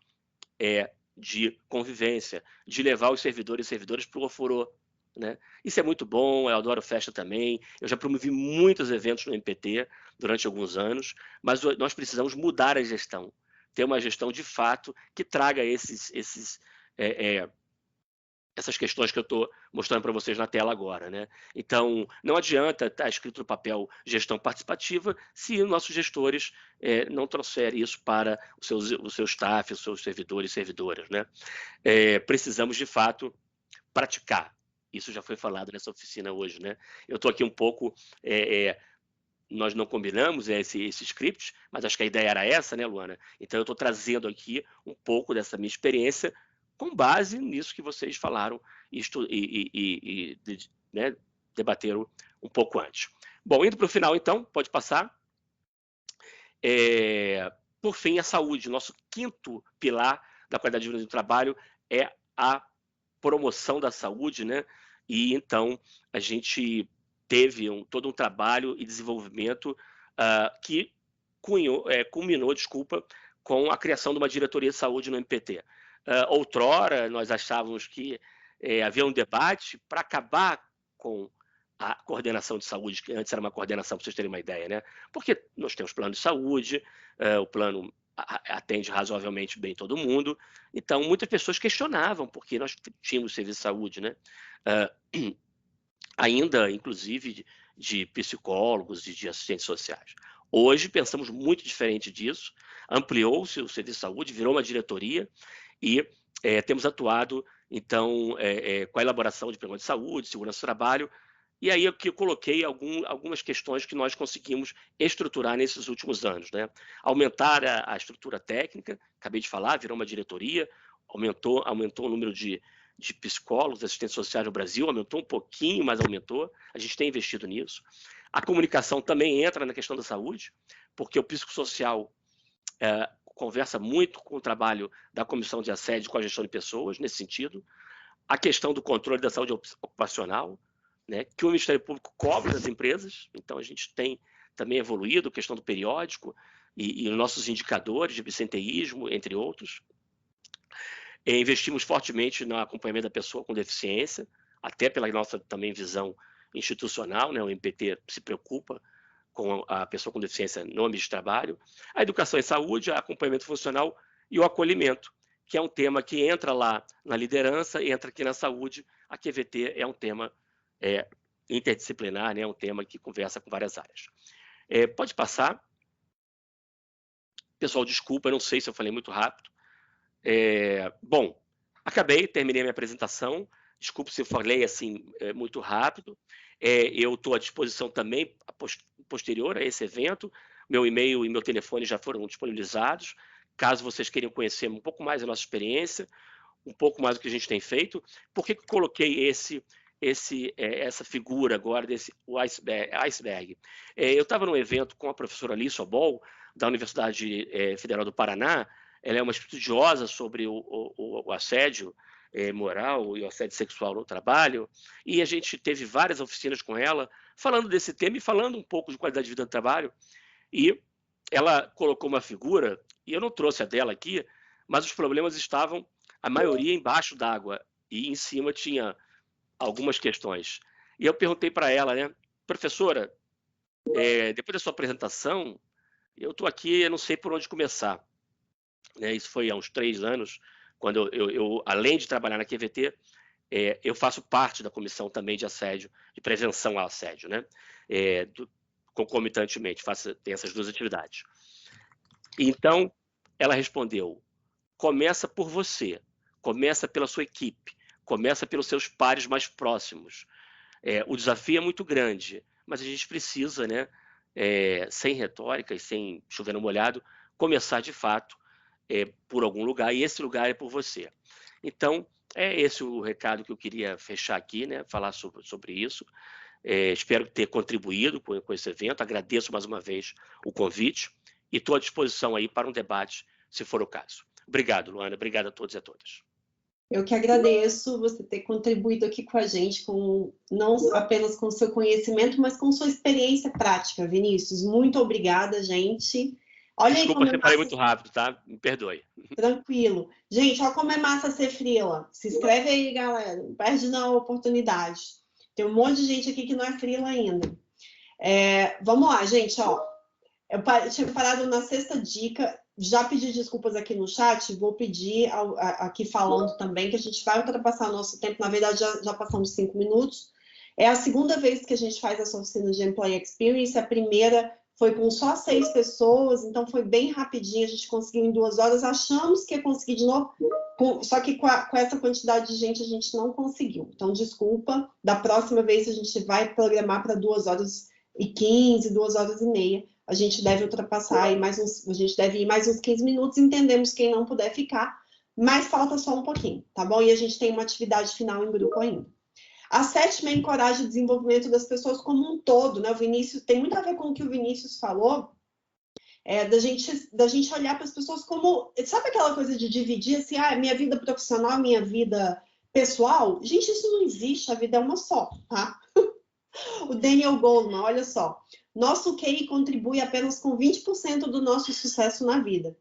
de convivência, de levar os servidores e servidoras para o ofurô, né? Isso é muito bom, eu adoro festa também, eu já promovi muitos eventos no MPT durante alguns anos, mas nós precisamos mudar a gestão, ter uma gestão de fato que traga essas questões que eu estou mostrando para vocês na tela agora, né? Então, não adianta estar escrito no papel gestão participativa se os nossos gestores não trouxerem isso para o seu staff, os seus servidores e servidoras, né? Precisamos, de fato, praticar. Isso já foi falado nessa oficina hoje, né? Eu estou aqui um pouco... nós não combinamos esse script, mas acho que a ideia era essa, né, Luana? Então, eu estou trazendo aqui um pouco dessa minha experiência com base nisso que vocês falaram né, debateram um pouco antes. Bom, indo para o final, então, pode passar. Por fim, a saúde. Nosso quinto pilar da qualidade de vida do trabalho é a promoção da saúde, né? E, então, a gente teve todo um trabalho e desenvolvimento que culminou, com a criação de uma diretoria de saúde no MPT. Outrora, nós achávamos que havia um debate para acabar com a coordenação de saúde, que antes era uma coordenação, para vocês terem uma ideia, né? Porque nós temos plano de saúde, o plano atende razoavelmente bem todo mundo, então muitas pessoas questionavam porque nós tínhamos serviço de saúde, né? Ainda, inclusive, de psicólogos e de assistentes sociais. Hoje pensamos muito diferente disso, ampliou-se o serviço de saúde, virou uma diretoria e temos atuado, então, com a elaboração de programas de saúde, segurança do trabalho, e aí eu coloquei algumas questões que nós conseguimos estruturar nesses últimos anos, né? Aumentar a estrutura técnica, acabei de falar, virou uma diretoria, aumentou o número de psicólogos, assistentes sociais no Brasil, aumentou um pouquinho, mas aumentou, a gente tem investido nisso. A comunicação também entra na questão da saúde, porque o psicossocial conversa muito com o trabalho da comissão de assédio com a gestão de pessoas, nesse sentido. A questão do controle da saúde ocupacional, né, que o Ministério Público cobra das empresas, então a gente tem também evoluído, a questão do periódico e os nossos indicadores de absenteísmo, entre outros. Investimos fortemente no acompanhamento da pessoa com deficiência, até pela nossa também visão institucional, né, o MPT se preocupa com a pessoa com deficiência no ambiente de trabalho, a educação e saúde, o acompanhamento funcional e o acolhimento, que é um tema que entra lá na liderança, entra aqui na saúde. A QVT é um tema interdisciplinar, né? É um tema que conversa com várias áreas. Pode passar. Pessoal, desculpa, eu não sei se eu falei muito rápido. Bom, terminei minha apresentação. Desculpe se eu falei assim muito rápido. Eu estou à disposição também, posterior a esse evento. Meu e-mail e meu telefone já foram disponibilizados. Caso vocês queiram conhecer um pouco mais a nossa experiência, um pouco mais do que a gente tem feito. Por que eu coloquei essa figura agora, o iceberg? Eu estava num evento com a professora Alice Sobol, da Universidade Federal do Paraná. Ela é uma estudiosa sobre o assédio moral e o assédio sexual no trabalho, e a gente teve várias oficinas com ela, falando desse tema e falando um pouco de qualidade de vida no trabalho, e ela colocou uma figura, e eu não trouxe a dela aqui, mas os problemas estavam, a maioria, embaixo d'água, e em cima tinha algumas questões. E eu perguntei para ela, né, professora, depois da sua apresentação, eu estou aqui, eu não sei por onde começar. Isso foi há uns 3 anos, quando eu além de trabalhar na QVT, eu faço parte da comissão também de assédio, de prevenção ao assédio, né? Concomitantemente, tem essas 2 atividades. Então, ela respondeu, começa por você, começa pela sua equipe, começa pelos seus pares mais próximos. O desafio é muito grande, mas a gente precisa, né, sem retórica e sem chover no molhado, começar de fato por algum lugar, e esse lugar é por você. Então, é esse o recado que eu queria fechar aqui, né, falar sobre isso. Espero ter contribuído com esse evento, agradeço mais uma vez o convite e estou à disposição aí para um debate, se for o caso. Obrigado, Luana, obrigado a todos e a todas. Eu que agradeço você ter contribuído aqui com a gente, não apenas com o seu conhecimento, mas com sua experiência prática, Vinícius. Muito obrigada, gente. Olha Desculpa, aí eu falei muito rápido, tá? Me perdoe. Tranquilo. Gente, olha como é massa ser frila. Se inscreve aí, galera. Não perde não a oportunidade. Tem um monte de gente aqui que não é frila ainda. Vamos lá, gente. Ó. Eu tinha parado na 6ª dica. Já pedi desculpas aqui no chat. Vou pedir aqui falando também que a gente vai ultrapassar o nosso tempo. Na verdade, já passamos 5 minutos. É a 2ª vez que a gente faz essa oficina de Employee Experience. A primeira foi com só 6 pessoas, então foi bem rapidinho, a gente conseguiu em 2 horas, achamos que ia conseguir de novo, só que com essa quantidade de gente a gente não conseguiu. Então, desculpa, da próxima vez a gente vai programar para 2h15, 2h30, a gente deve ultrapassar aí a gente deve ir mais uns 15 minutos, entendemos quem não puder ficar, mas falta só um pouquinho, tá bom? E a gente tem uma atividade final em grupo ainda. A 7ª encoraja o desenvolvimento das pessoas como um todo, né? O Vinícius, tem muito a ver com o que o Vinícius falou, da gente olhar para as pessoas como, sabe aquela coisa de dividir assim, minha vida profissional, minha vida pessoal? Gente, isso não existe, a vida é uma só, tá? O Daniel Goleman, olha só, nosso QI contribui apenas com 20% do nosso sucesso na vida.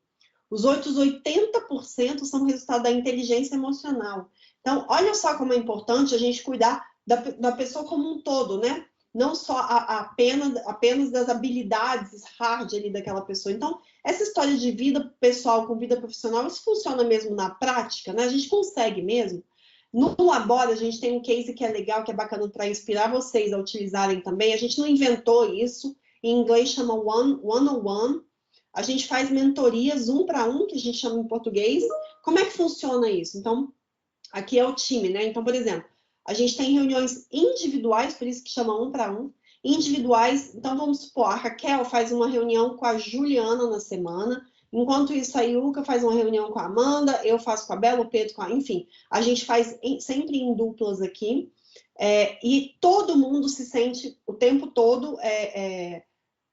Os outros 80% são resultado da inteligência emocional. Então, Então, olha só como é importante a gente cuidar da pessoa como um todo, né? Não só apenas das habilidades hard ali daquela pessoa. Então, essa história de vida pessoal com vida profissional, isso funciona mesmo na prática, né? A gente consegue mesmo. No Labora, a gente tem um case que é legal, que é bacana para inspirar vocês a utilizarem também. A gente não inventou isso, em inglês chama one-on-one. A gente faz mentorias 1 para 1, que a gente chama em português. Como é que funciona isso? Então, aqui é o time, né? Então, por exemplo, a gente tem reuniões individuais, por isso que chama 1 para 1. Individuais, então vamos supor, a Raquel faz uma reunião com a Juliana na semana, enquanto isso a Ilka faz uma reunião com a Amanda, eu faço com a Bela, o Pedro com a... Enfim, a gente faz sempre em duplas aqui, e todo mundo se sente o tempo todo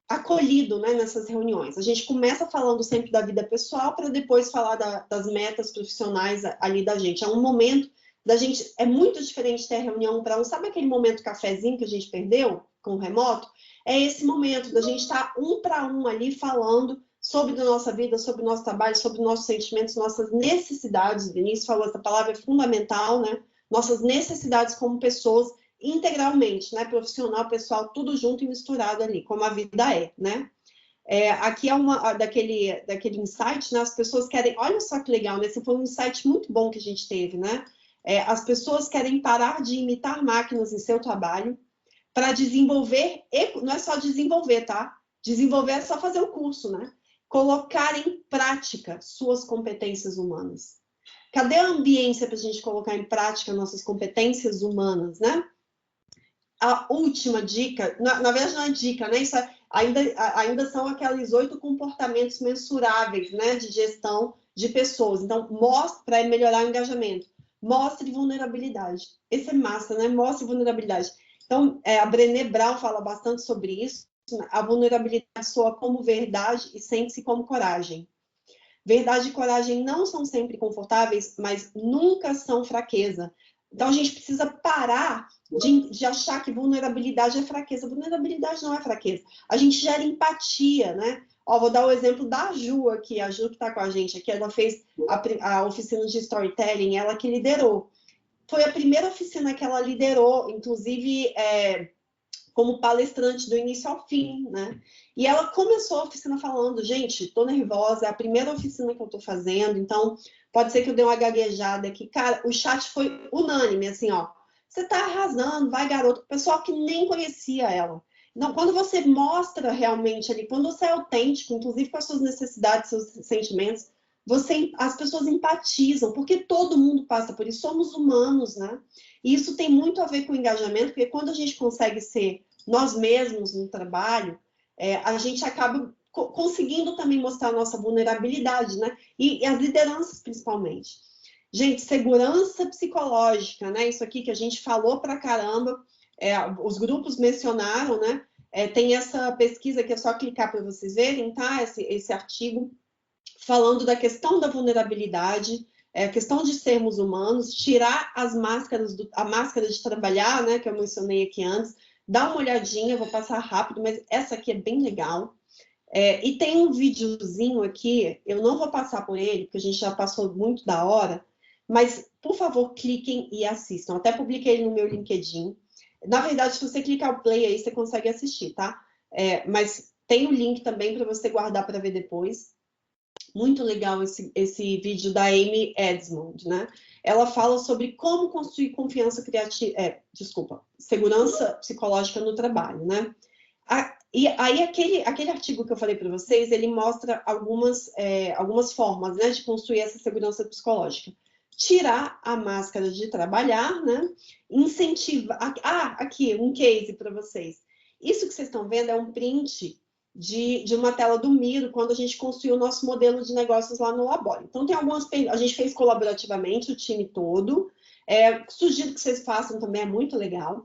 acolhido, né, nessas reuniões. A gente começa falando sempre da vida pessoal para depois falar das metas profissionais ali da gente. É um momento da gente... É muito diferente ter reunião para um... Sabe aquele momento cafezinho que a gente perdeu com o remoto? É esse momento da gente estar 1 para 1 ali falando sobre a nossa vida, sobre o nosso trabalho, sobre nossos sentimentos, nossas necessidades. O Vinícius falou, essa palavra é fundamental, né? Nossas necessidades como pessoas integralmente, né? Profissional, pessoal, tudo junto e misturado ali, como a vida é, né? Aqui é daquele insight, né? As pessoas querem... Olha só que legal, né? Esse foi um insight muito bom que a gente teve, né? As pessoas querem parar de imitar máquinas em seu trabalho para desenvolver... Não é só desenvolver, tá? Desenvolver é só fazer o curso, né? Colocar em prática suas competências humanas. Cadê a ambiência para a gente colocar em prática nossas competências humanas, né? A última dica, na verdade não é dica, né? Isso ainda são aqueles 8 comportamentos mensuráveis, né? De gestão de pessoas. Então, mostre para melhorar o engajamento. Mostre vulnerabilidade. Esse é massa, né? Mostre vulnerabilidade. Então, a Brené Brown fala bastante sobre isso. A vulnerabilidade soa como verdade e sente-se como coragem. Verdade e coragem não são sempre confortáveis, mas nunca são fraqueza. Então, a gente precisa parar de achar que vulnerabilidade é fraqueza. Vulnerabilidade não é fraqueza. A gente gera empatia, né? Vou dar o exemplo da Ju aqui, a Ju que está com a gente aqui, ela fez a oficina de storytelling, ela que liderou. Foi a primeira oficina que ela liderou, inclusive... como palestrante do início ao fim, né? E ela começou a oficina falando, gente, tô nervosa, é a primeira oficina que eu tô fazendo, então pode ser que eu dê uma gaguejada aqui. Cara, o chat foi unânime, assim, ó, você tá arrasando, vai garoto, pessoal que nem conhecia ela. Então, quando você mostra realmente ali, quando você é autêntico, inclusive com as suas necessidades, seus sentimentos, as pessoas empatizam, porque todo mundo passa por isso, somos humanos, né? E isso tem muito a ver com o engajamento, porque quando a gente consegue ser nós mesmos no trabalho, a gente acaba conseguindo também mostrar a nossa vulnerabilidade, né? E as lideranças, principalmente. Gente, segurança psicológica, né? Isso aqui que a gente falou pra caramba, os grupos mencionaram, né? Tem essa pesquisa que é só clicar para vocês verem, tá? Esse artigo falando da questão da vulnerabilidade, a questão de sermos humanos, tirar a máscara de trabalhar, né, que eu mencionei aqui antes, dá uma olhadinha, vou passar rápido, mas essa aqui é bem legal. E tem um videozinho aqui, eu não vou passar por ele, porque a gente já passou muito da hora, mas, por favor, cliquem e assistam. Até publiquei ele no meu LinkedIn. Na verdade, se você clicar o play aí, você consegue assistir, tá? Mas tem o link também para você guardar para ver depois. Muito legal esse vídeo da Amy Edmond, né? Ela fala sobre como construir confiança criativa, segurança psicológica no trabalho, né? E aí aquele artigo que eu falei para vocês, ele mostra algumas formas, né, de construir essa segurança psicológica. Tirar a máscara de trabalhar, né? Incentivar. Aqui um case para vocês. Isso que vocês estão vendo é um print de uma tela do Miro, quando a gente construiu o nosso modelo de negócios lá no Labora. Então, a gente fez colaborativamente, o time todo. Sugiro que vocês façam também, é muito legal.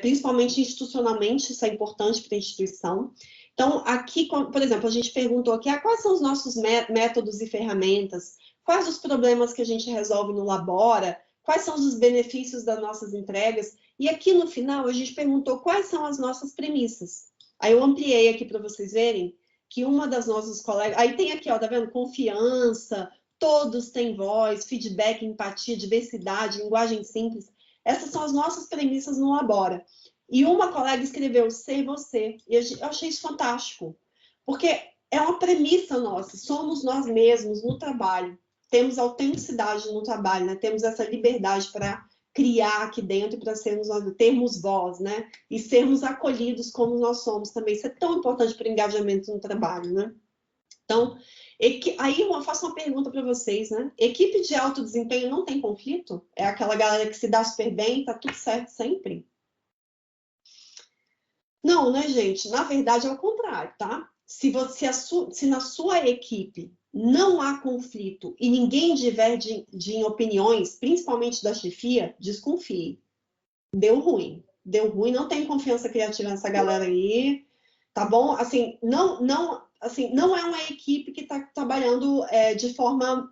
Principalmente institucionalmente, isso é importante para a instituição. Então, aqui, por exemplo, a gente perguntou aqui, quais são os nossos métodos e ferramentas, quais os problemas que a gente resolve no Labora, quais são os benefícios das nossas entregas, e aqui no final a gente perguntou quais são as nossas premissas. Aí eu ampliei aqui para vocês verem que uma das nossas colegas... Aí tem aqui, ó, tá vendo? Confiança, todos têm voz, feedback, empatia, diversidade, linguagem simples. Essas são as nossas premissas no Labora. E uma colega escreveu ser você. E eu achei isso fantástico, porque é uma premissa nossa, somos nós mesmos no trabalho. Temos autenticidade no trabalho, né? Temos essa liberdade para criar aqui dentro, para termos voz, né? E sermos acolhidos como nós somos também. Isso é tão importante para o engajamento no trabalho, né? Então, aí eu faço uma pergunta para vocês, né? Equipe de alto desempenho não tem conflito? É aquela galera que se dá super bem, tá tudo certo sempre? Não, né, gente? Na verdade, é o contrário, tá? Se na sua equipe não há conflito e ninguém diverge em opiniões, principalmente da chefia, desconfie. Deu ruim, não tem confiança criativa nessa galera aí, tá bom? Assim, não é uma equipe que está trabalhando de forma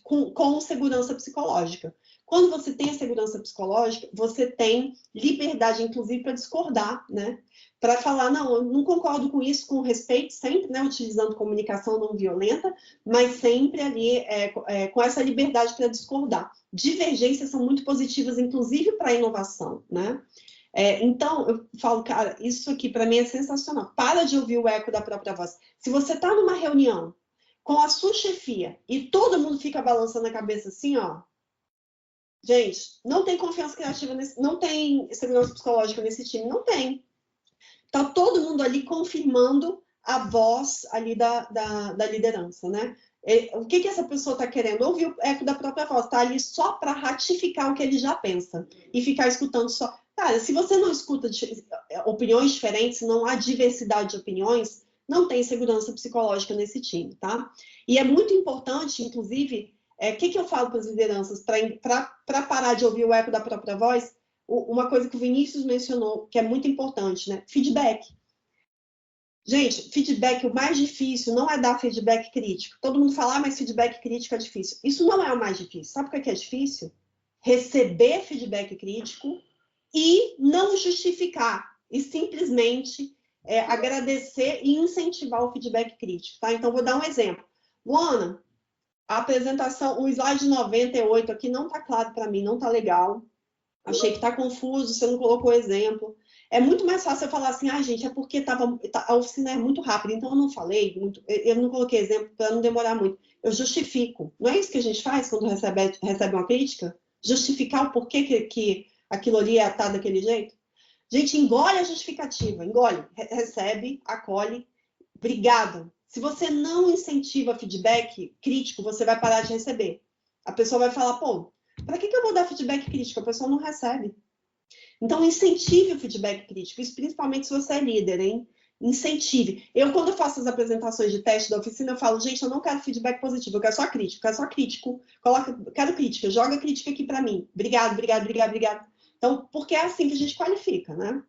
com segurança psicológica. Quando você tem a segurança psicológica, você tem liberdade, inclusive, para discordar, né? Para falar, não, eu não concordo com isso, com respeito, sempre, né? Utilizando comunicação não violenta, mas sempre ali com essa liberdade para discordar. Divergências são muito positivas, inclusive para a inovação, né? Então, eu falo, cara, isso aqui para mim é sensacional. Para de ouvir o eco da própria voz. Se você está numa reunião com a sua chefia e todo mundo fica balançando a cabeça assim, ó, gente, não tem confiança criativa, não tem segurança psicológica nesse time, não tem. Tá todo mundo ali confirmando a voz ali da liderança, né? O que essa pessoa está querendo? Ouvir o eco da própria voz, tá ali só para ratificar o que ele já pensa e ficar escutando só. Cara, se você não escuta opiniões diferentes, não há diversidade de opiniões, não tem segurança psicológica nesse time, tá? E é muito importante, inclusive, o que eu falo para as lideranças para parar de ouvir o eco da própria voz? Uma coisa que o Vinícius mencionou, que é muito importante, né? Feedback. Gente, feedback, o mais difícil não é dar feedback crítico. Todo mundo fala, mas feedback crítico é difícil. Isso não é o mais difícil. Sabe o que é difícil? Receber feedback crítico e não justificar, e simplesmente agradecer e incentivar o feedback crítico, tá? Então, vou dar um exemplo. Luana, a apresentação, o slide 98 aqui não tá claro para mim, não tá legal. Achei que está confuso, você não colocou exemplo. É muito mais fácil eu falar assim, gente, é porque a oficina é muito rápida, então eu não falei muito, eu não coloquei exemplo para não demorar muito. Eu justifico. Não é isso que a gente faz quando recebe uma crítica? Justificar o porquê que aquilo ali está daquele jeito? Gente, engole a justificativa, engole, recebe, acolhe, obrigado. Se você não incentiva feedback crítico, você vai parar de receber. A pessoa vai falar, pô, para que eu vou dar feedback crítico? A pessoa não recebe. Então, incentive o feedback crítico, isso principalmente se você é líder, hein? Incentive. Quando eu faço as apresentações de teste da oficina, eu falo, gente, eu não quero feedback positivo, eu quero só crítico, quero crítica, joga crítica aqui para mim. Obrigado. Então, porque é assim que a gente qualifica, né?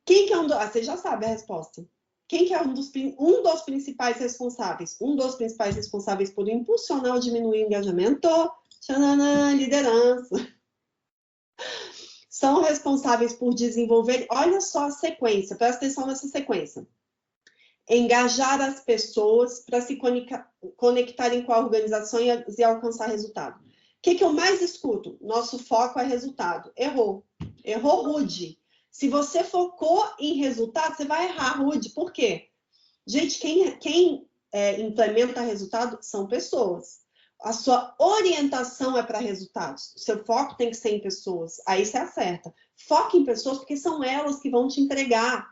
Quem que é você já sabe a resposta. Quem que é um dos principais responsáveis? Um dos principais responsáveis por impulsionar ou diminuir o engajamento? Tchananã, liderança. São responsáveis por desenvolver, olha só a sequência, presta atenção nessa sequência. Engajar as pessoas para se conectarem com a organização e alcançar resultado. O que eu mais escuto? Nosso foco é resultado. Errou rude. Se você focou em resultado, você vai errar rude. Por quê? Gente, quem implementa resultado são pessoas. A sua orientação é para resultados. O seu foco tem que ser em pessoas. Aí você acerta. Foque em pessoas porque são elas que vão te entregar.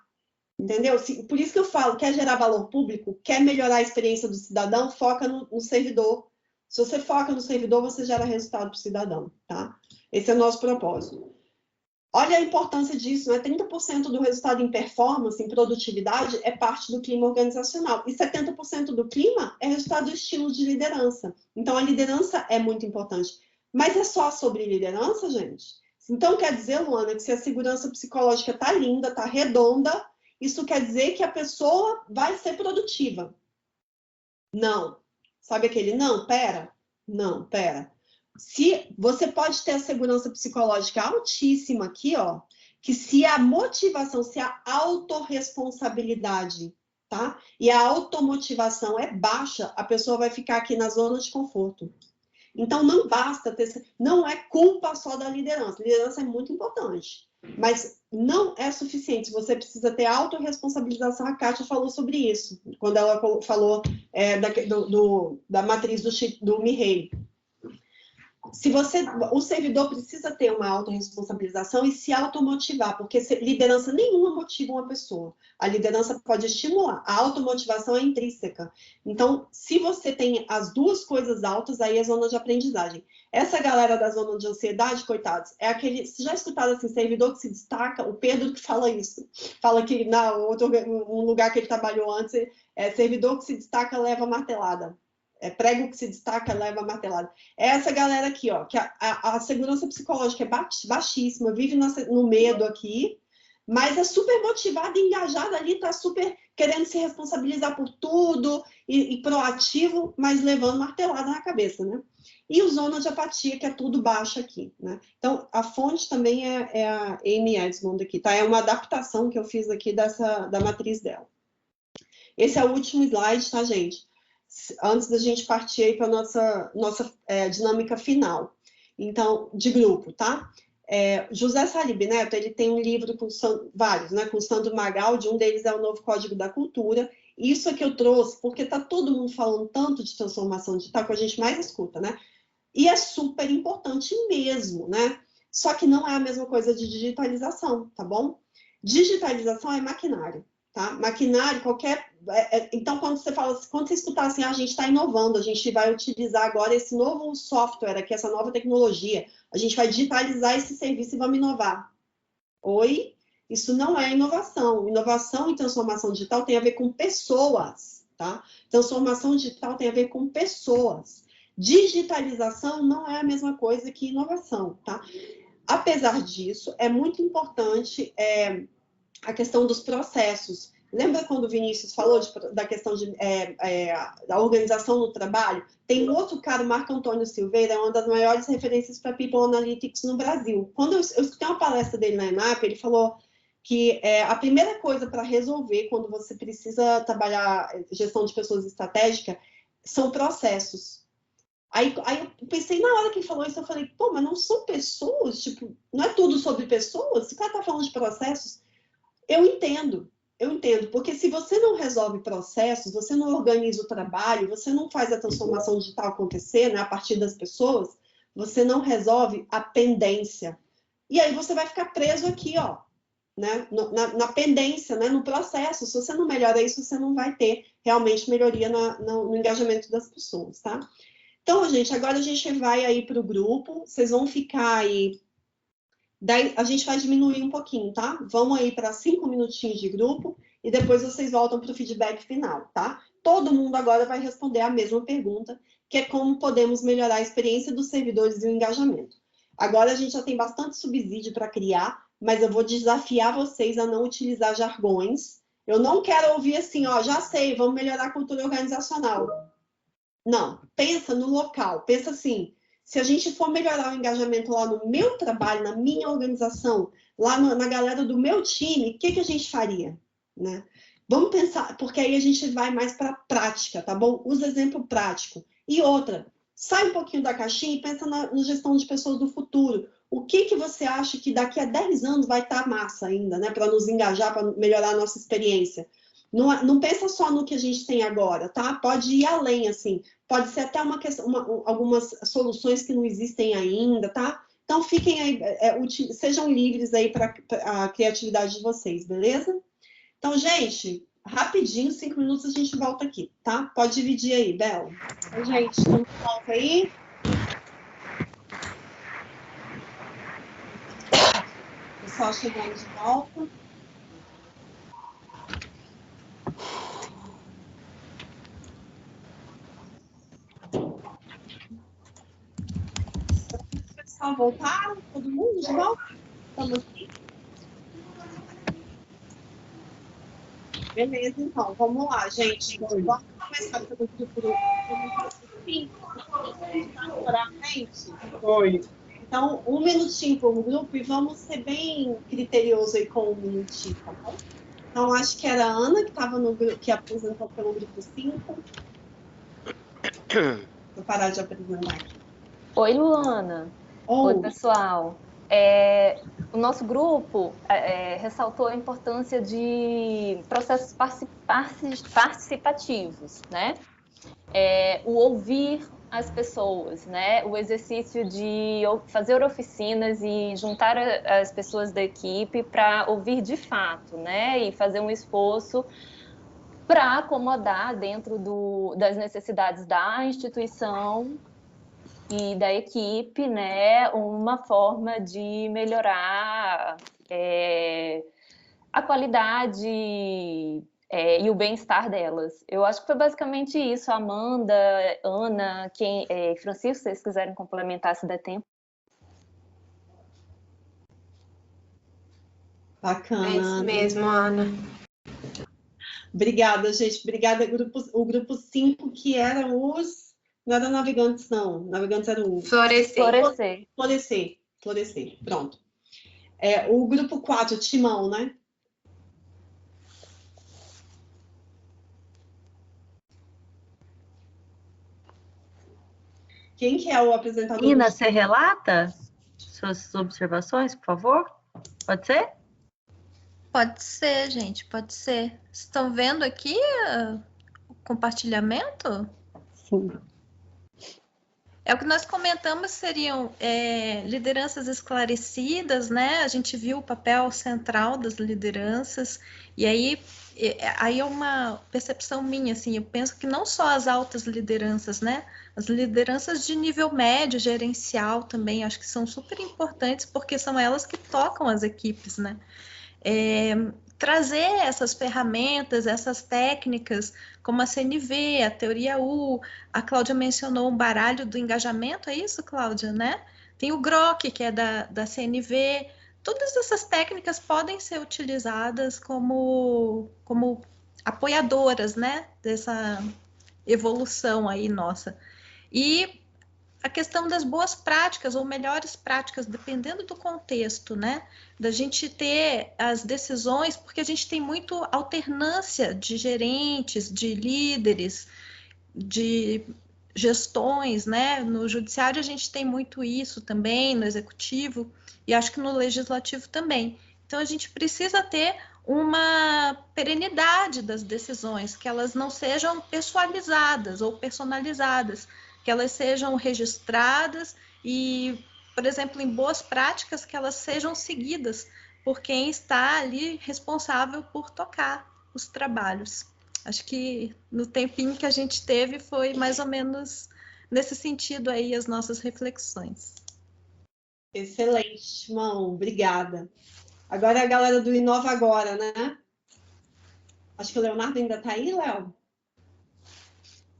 Entendeu? Por isso que eu falo, quer gerar valor público, quer melhorar a experiência do cidadão, foca no servidor. Se você foca no servidor, você gera resultado para o cidadão, tá? Esse é o nosso propósito. Olha a importância disso, né? 30% do resultado em performance, em produtividade, é parte do clima organizacional. E 70% do clima é resultado do estilo de liderança. Então, a liderança é muito importante. Mas é só sobre liderança, gente? Então, quer dizer, Luana, que se a segurança psicológica está linda, está redonda, isso quer dizer que a pessoa vai ser produtiva. Não. Sabe aquele não? Pera. Não, pera. Se você pode ter a segurança psicológica altíssima aqui, ó, que se a motivação, se a autorresponsabilidade tá? E a automotivação é baixa, a pessoa vai ficar aqui na zona de conforto. Então, não basta ter... Não é culpa só da liderança. Liderança é muito importante, mas não é suficiente. Você precisa ter autorresponsabilização. A Kátia falou sobre isso, quando ela falou da matriz do Mihaly. O servidor precisa ter uma autorresponsabilização e se automotivar, porque liderança nenhuma motiva uma pessoa. A liderança pode estimular, a automotivação é intrínseca. Então, se você tem as duas coisas altas, aí é zona de aprendizagem. Essa galera da zona de ansiedade, coitados, é aquele... Vocês já escutaram assim, servidor que se destaca? O Pedro que fala isso. Fala que um lugar que ele trabalhou antes, servidor que se destaca leva martelada. Prego que se destaca, leva martelada. É essa galera aqui, ó, que a segurança psicológica é baixíssima, vive no medo aqui, mas é super motivada, engajada ali, tá super querendo se responsabilizar por tudo e proativo, mas levando martelada na cabeça, né? E o zona de apatia, que é tudo baixo aqui, né? Então, a fonte também é a Amy Edmond aqui, tá? É uma adaptação que eu fiz aqui da matriz dela. Esse é o último slide, tá, gente? Antes da gente partir aí para a nossa dinâmica final, então, de grupo, tá? José Salib Neto, ele tem um livro com vários, né? Com Sandro Magaldi, um deles é o Novo Código da Cultura. Isso aqui eu trouxe porque tá todo mundo falando tanto de transformação digital que a gente mais escuta, né? E é super importante mesmo, né? Só que não é a mesma coisa de digitalização, tá bom? Digitalização é maquinário. Tá? Maquinário, então, quando você escutar assim, a gente está inovando, a gente vai utilizar agora esse novo software aqui, essa nova tecnologia, a gente vai digitalizar esse serviço e vamos inovar. Oi? Isso não é inovação. Inovação e transformação digital tem a ver com pessoas, tá? Transformação digital tem a ver com pessoas. Digitalização não é a mesma coisa que inovação, tá? Apesar disso, é muito importante... a questão dos processos. Lembra quando o Vinícius falou da questão da organização no trabalho? Tem um outro cara, o Marco Antônio Silveira, é uma das maiores referências para People Analytics no Brasil. Quando eu escutei uma palestra dele na ENAP, ele falou que a primeira coisa para resolver quando você precisa trabalhar gestão de pessoas estratégica são processos. Aí eu pensei, na hora que ele falou isso, eu falei, pô, mas não são pessoas? Tipo, não é tudo sobre pessoas? Se o cara está falando de processos, eu entendo, porque se você não resolve processos, você não organiza o trabalho, você não faz a transformação digital acontecer, né, a partir das pessoas, você não resolve a pendência. E aí você vai ficar preso aqui, ó, né, na pendência, né, no processo. Se você não melhora isso, você não vai ter realmente melhoria no engajamento das pessoas, tá? Então, gente, agora a gente vai aí para o grupo, vocês vão ficar aí... Daí a gente vai diminuir um pouquinho, tá? Vamos aí para 5 minutinhos de grupo e depois vocês voltam para o feedback final, tá? Todo mundo agora vai responder a mesma pergunta, que é como podemos melhorar a experiência dos servidores e o engajamento. Agora a gente já tem bastante subsídio para criar, mas eu vou desafiar vocês a não utilizar jargões. Eu não quero ouvir assim, ó, já sei, vamos melhorar a cultura organizacional. Não, pensa no local, pensa assim... Se a gente for melhorar o engajamento lá no meu trabalho, na minha organização, lá na galera do meu time, o que a gente faria? Né? Vamos pensar, porque aí a gente vai mais para a prática, tá bom? Usa exemplo prático. E outra, sai um pouquinho da caixinha e pensa na gestão de pessoas do futuro. O que você acha que daqui a 10 anos vai estar massa ainda, né? Para nos engajar, para melhorar a nossa experiência. Não pensa só no que a gente tem agora, tá? Pode ir além, assim. Pode ser até algumas soluções que não existem ainda, tá? Então, fiquem aí, sejam livres aí para a criatividade de vocês, beleza? Então, gente, rapidinho, 5 minutos a gente volta aqui, tá? Pode dividir aí, Bel. Então, gente, vamos volta aí. Pessoal chegando de volta. Voltaram? Todo mundo de volta? Estamos aqui? Beleza, então. Vamos lá, gente. Vamos começar pelo grupo. Oi. Então, 1 minutinho por grupo e vamos ser bem criteriosos aí com 1 minutinho, tá bom? Então, acho que era a Ana que estava no grupo, que apresentou pelo grupo 5. Vou parar de apresentar aqui. Oi, Luana. Oi, pessoal. O nosso grupo ressaltou a importância de processos participativos, né? O ouvir as pessoas, né? O exercício de fazer oficinas e juntar as pessoas da equipe para ouvir de fato, né? E fazer um esforço para acomodar dentro das necessidades da instituição e da equipe, né? Uma forma de melhorar a qualidade e o bem-estar delas. Eu acho que foi basicamente isso. Amanda, Ana, Francisco, se vocês quiserem complementar, se der tempo. Bacana. É isso mesmo, Ana. Obrigada, gente. Obrigada, o grupo 5, que eram os... Não era navegantes, não. Navegantes eram... Florescer. Florescer. Pronto. O grupo 4, Timão, né? Quem que é o apresentador? Nina, você relata suas observações, por favor? Pode ser? Pode ser, gente, pode ser. Estão vendo aqui o compartilhamento? Sim. O que nós comentamos seriam lideranças esclarecidas, né? A gente viu o papel central das lideranças, e aí é uma percepção minha, assim, eu penso que não só as altas lideranças, né? As lideranças de nível médio, gerencial também, acho que são super importantes, porque são elas que tocam as equipes, né? Trazer essas ferramentas, essas técnicas, como a CNV, a teoria U, a Cláudia mencionou o baralho do engajamento, é isso, Cláudia, né? Tem o GROC, que é da CNV. Todas essas técnicas podem ser utilizadas como apoiadoras, né, dessa evolução aí nossa. E a questão das boas práticas ou melhores práticas, dependendo do contexto, né? Da gente ter as decisões, porque a gente tem muito alternância de gerentes, de líderes, de gestões, né? No judiciário a gente tem muito isso também, no executivo, e acho que no legislativo também. Então a gente precisa ter uma perenidade das decisões, que elas não sejam pessoalizadas ou personalizadas, que elas sejam registradas e, por exemplo, em boas práticas, que elas sejam seguidas por quem está ali responsável por tocar os trabalhos. Acho que no tempinho que a gente teve foi mais ou menos nesse sentido aí as nossas reflexões. Excelente, Timão, obrigada. Agora é a galera do Inova Agora, né? Acho que o Leonardo ainda está aí, Léo?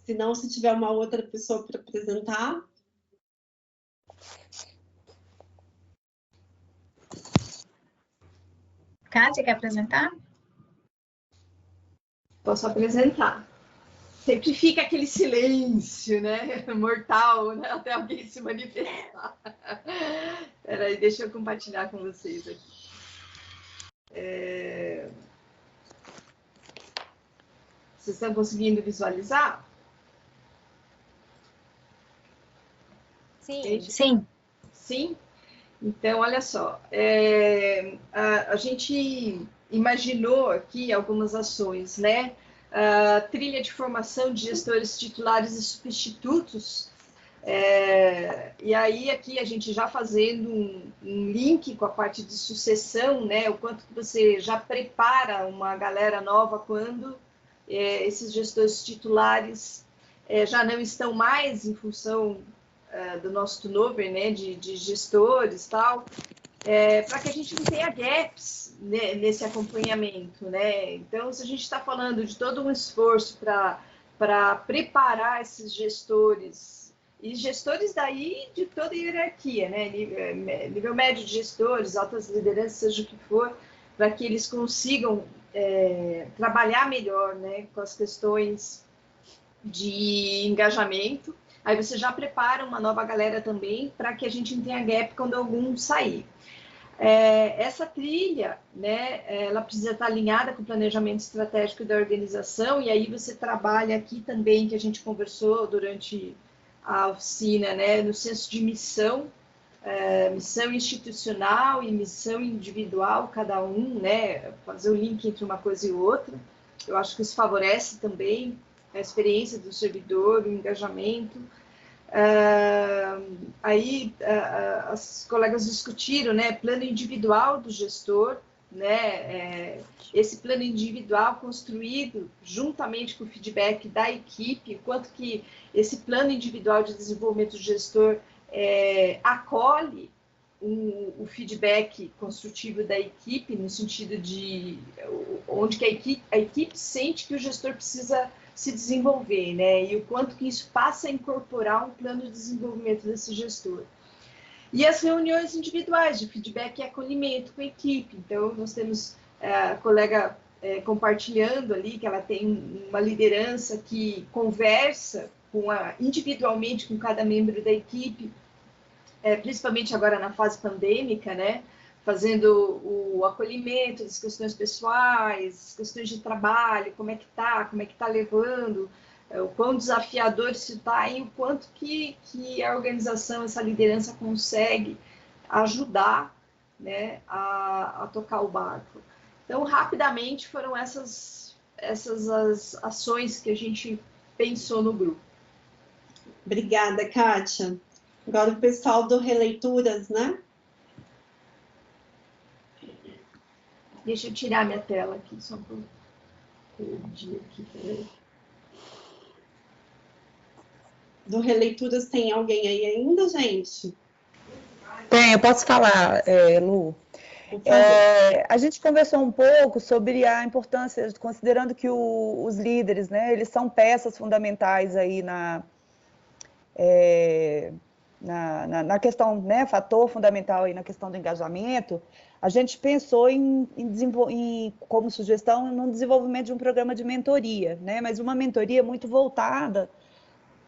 Se não, se tiver uma outra pessoa para apresentar. Kátia, quer apresentar? Posso apresentar. Sempre fica aquele silêncio, né? Mortal, né? Até alguém se manifestar. Peraí, deixa eu compartilhar com vocês aqui. Vocês estão conseguindo visualizar? Sim. Sim. Sim? Então, olha só. A gente imaginou aqui algumas ações, né? Trilha de formação de gestores titulares e substitutos. E aí, aqui, a gente já fazendo um link com a parte de sucessão, né? O quanto que você já prepara uma galera nova quando esses gestores titulares já não estão mais em função do nosso turnover, né? De gestores e tal. Para que a gente não tenha gaps, né, nesse acompanhamento, né? Então, se a gente está falando de todo um esforço para preparar esses gestores, e gestores daí de toda a hierarquia, né? Nível médio de gestores, altas lideranças, seja o que for, para que eles consigam trabalhar melhor, né, com as questões de engajamento. Aí você já prepara uma nova galera também para que a gente não tenha gap quando algum sair. Essa trilha, né, ela precisa estar alinhada com o planejamento estratégico da organização, e aí você trabalha aqui também, que a gente conversou durante a oficina, né, no senso de missão, missão institucional e missão individual, cada um, né, fazer o link entre uma coisa e outra. Eu acho que isso favorece também a experiência do servidor, o engajamento. As colegas discutiram, né, plano individual do gestor, né, esse plano individual construído juntamente com o feedback da equipe, quanto que esse plano individual de desenvolvimento do gestor acolhe o feedback construtivo da equipe, no sentido de onde que a equipe sente que o gestor precisa se desenvolver, né? E o quanto que isso passa a incorporar um plano de desenvolvimento desse gestor. E as reuniões individuais de feedback e acolhimento com a equipe. Então, nós temos a colega compartilhando ali que ela tem uma liderança que conversa individualmente com cada membro da equipe, principalmente agora na fase pandêmica, né? Fazendo o acolhimento das questões pessoais, questões de trabalho, como é que tá levando, o quão desafiador isso está e o quanto que a organização, essa liderança consegue ajudar, né, a tocar o barco. Então, rapidamente, foram essas as ações que a gente pensou no grupo. Obrigada, Kátia. Agora o pessoal do Releituras, né? Deixa eu tirar minha tela aqui, só para perdi aqui, peraí. Do Releituras tem alguém aí ainda, gente? Tem, eu posso falar, Lu. A gente conversou um pouco sobre a importância, considerando que os líderes, né, eles são peças fundamentais aí na questão, né, fator fundamental aí na questão do engajamento. A gente pensou como sugestão no desenvolvimento de um programa de mentoria, né, mas uma mentoria muito voltada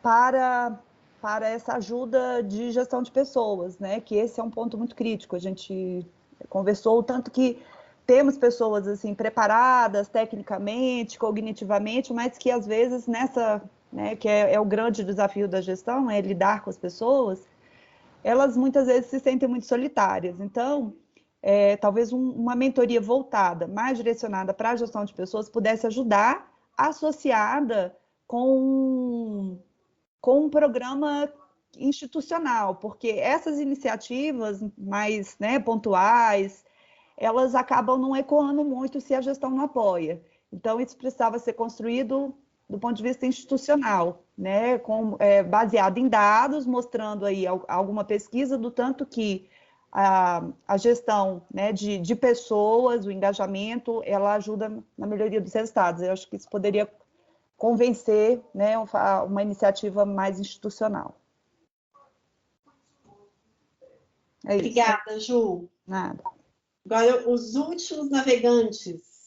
para essa ajuda de gestão de pessoas, né, que esse é um ponto muito crítico. A gente conversou o tanto que temos pessoas assim preparadas tecnicamente, cognitivamente, mas que às vezes né, que é o grande desafio da gestão, é lidar com as pessoas, elas muitas vezes se sentem muito solitárias. Então, talvez uma mentoria voltada, mais direcionada para a gestão de pessoas, pudesse ajudar, associada com um programa institucional, porque essas iniciativas mais, né, pontuais, elas acabam não ecoando muito se a gestão não apoia. Então, isso precisava ser construído do ponto de vista institucional, né, baseado em dados, mostrando aí alguma pesquisa do tanto que a gestão, né, de pessoas, o engajamento, ela ajuda na melhoria dos resultados. Eu acho que isso poderia convencer, né, uma iniciativa mais institucional. Obrigada, Ju. Nada. Agora, os últimos navegantes.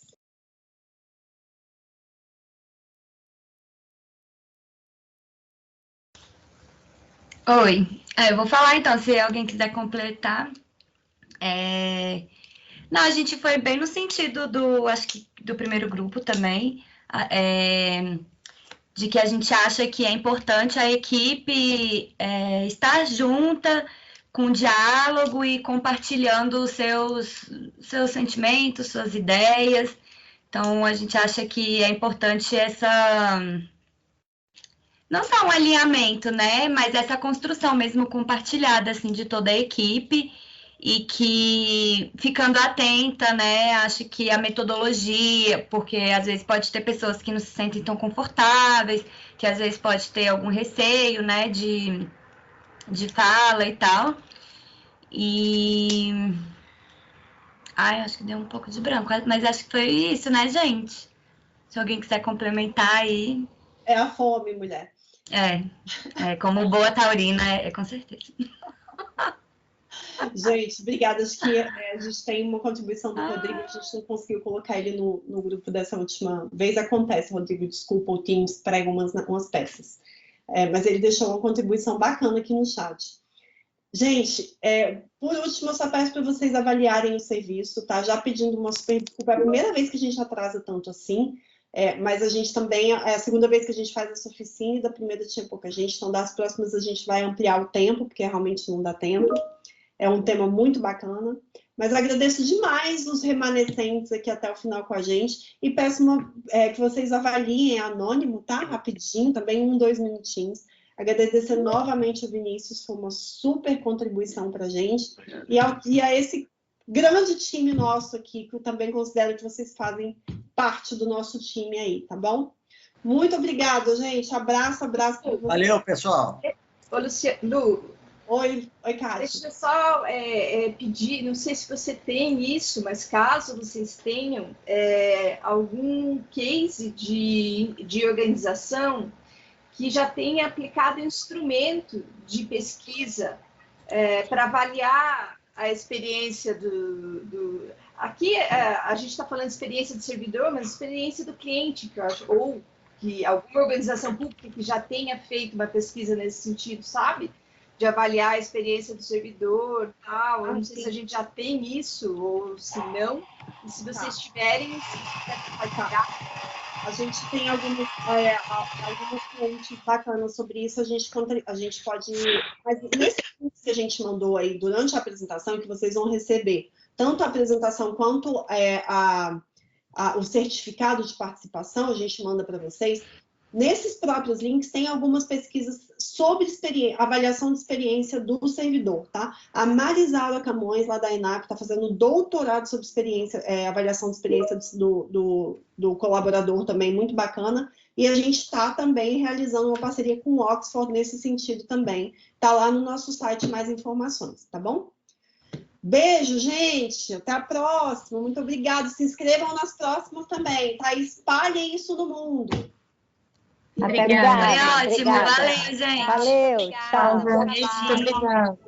Oi, eu vou falar então, se alguém quiser completar. Não, a gente foi bem no sentido acho que do primeiro grupo também, de que a gente acha que é importante a equipe estar junta, com diálogo e compartilhando os seus sentimentos, suas ideias. Então, a gente acha que é importante não só um alinhamento, né, mas essa construção mesmo compartilhada, assim, de toda a equipe, e que, ficando atenta, né, acho que a metodologia, porque às vezes pode ter pessoas que não se sentem tão confortáveis, que às vezes pode ter algum receio, né, de fala e tal. Acho que deu um pouco de branco, mas acho que foi isso, né, gente? Se alguém quiser complementar aí. É a fome, mulher. Como boa taurina, com certeza. Gente, obrigada. Acho que a gente tem uma contribuição do Rodrigo, a gente não conseguiu colocar ele no grupo dessa última vez. Acontece, Rodrigo, desculpa, o Teams prega umas peças. Mas ele deixou uma contribuição bacana aqui no chat. Gente, por último, eu só peço para vocês avaliarem o serviço, tá? Já pedindo uma super desculpa, é a primeira vez que a gente atrasa tanto assim, mas a gente também, é a segunda vez que a gente faz essa oficina, e da primeira tinha pouca gente, então das próximas a gente vai ampliar o tempo, porque realmente não dá tempo. É um tema muito bacana, mas agradeço demais os remanescentes aqui até o final com a gente, e peço que vocês avaliem, é anônimo, tá? Rapidinho, também 1, 2 minutinhos. Agradecer novamente o Vinícius, foi uma super contribuição para a gente, e a esse grande time nosso aqui, que eu também considero que vocês fazem parte do nosso time aí, tá bom? Muito obrigada, gente. Abraço para vocês. Valeu, pessoal. Ô, Lu. Oi, Kátia. Deixa eu só pedir, não sei se você tem isso, mas caso vocês tenham algum case de organização que já tenha aplicado instrumento de pesquisa para avaliar a experiência Aqui a gente está falando de experiência do servidor, mas experiência do cliente, que eu acho, ou que alguma organização pública que já tenha feito uma pesquisa nesse sentido, sabe? De avaliar a experiência do servidor, tal. Eu não sei se a gente já tem isso, ou se não. E se vocês tiverem, se quiser compartilhar. A gente tem algumas fontes bacanas sobre isso, a gente pode... Mas nesse curso que a gente mandou aí durante a apresentação, que vocês vão receber tanto a apresentação quanto o certificado de participação, a gente manda para vocês. Nesses próprios links tem algumas pesquisas sobre avaliação de experiência do servidor, tá? A Marisaura Camões, lá da ENAP, está fazendo doutorado sobre avaliação de experiência do colaborador também, muito bacana. E a gente está também realizando uma parceria com o Oxford nesse sentido também. Está lá no nosso site mais informações, tá bom? Beijo, gente. Até a próxima. Muito obrigada. Se inscrevam nas próximas também, tá? Espalhem isso no mundo. Obrigada. Foi ótimo. Valeu, gente. Valeu. Tchau. Muito obrigada.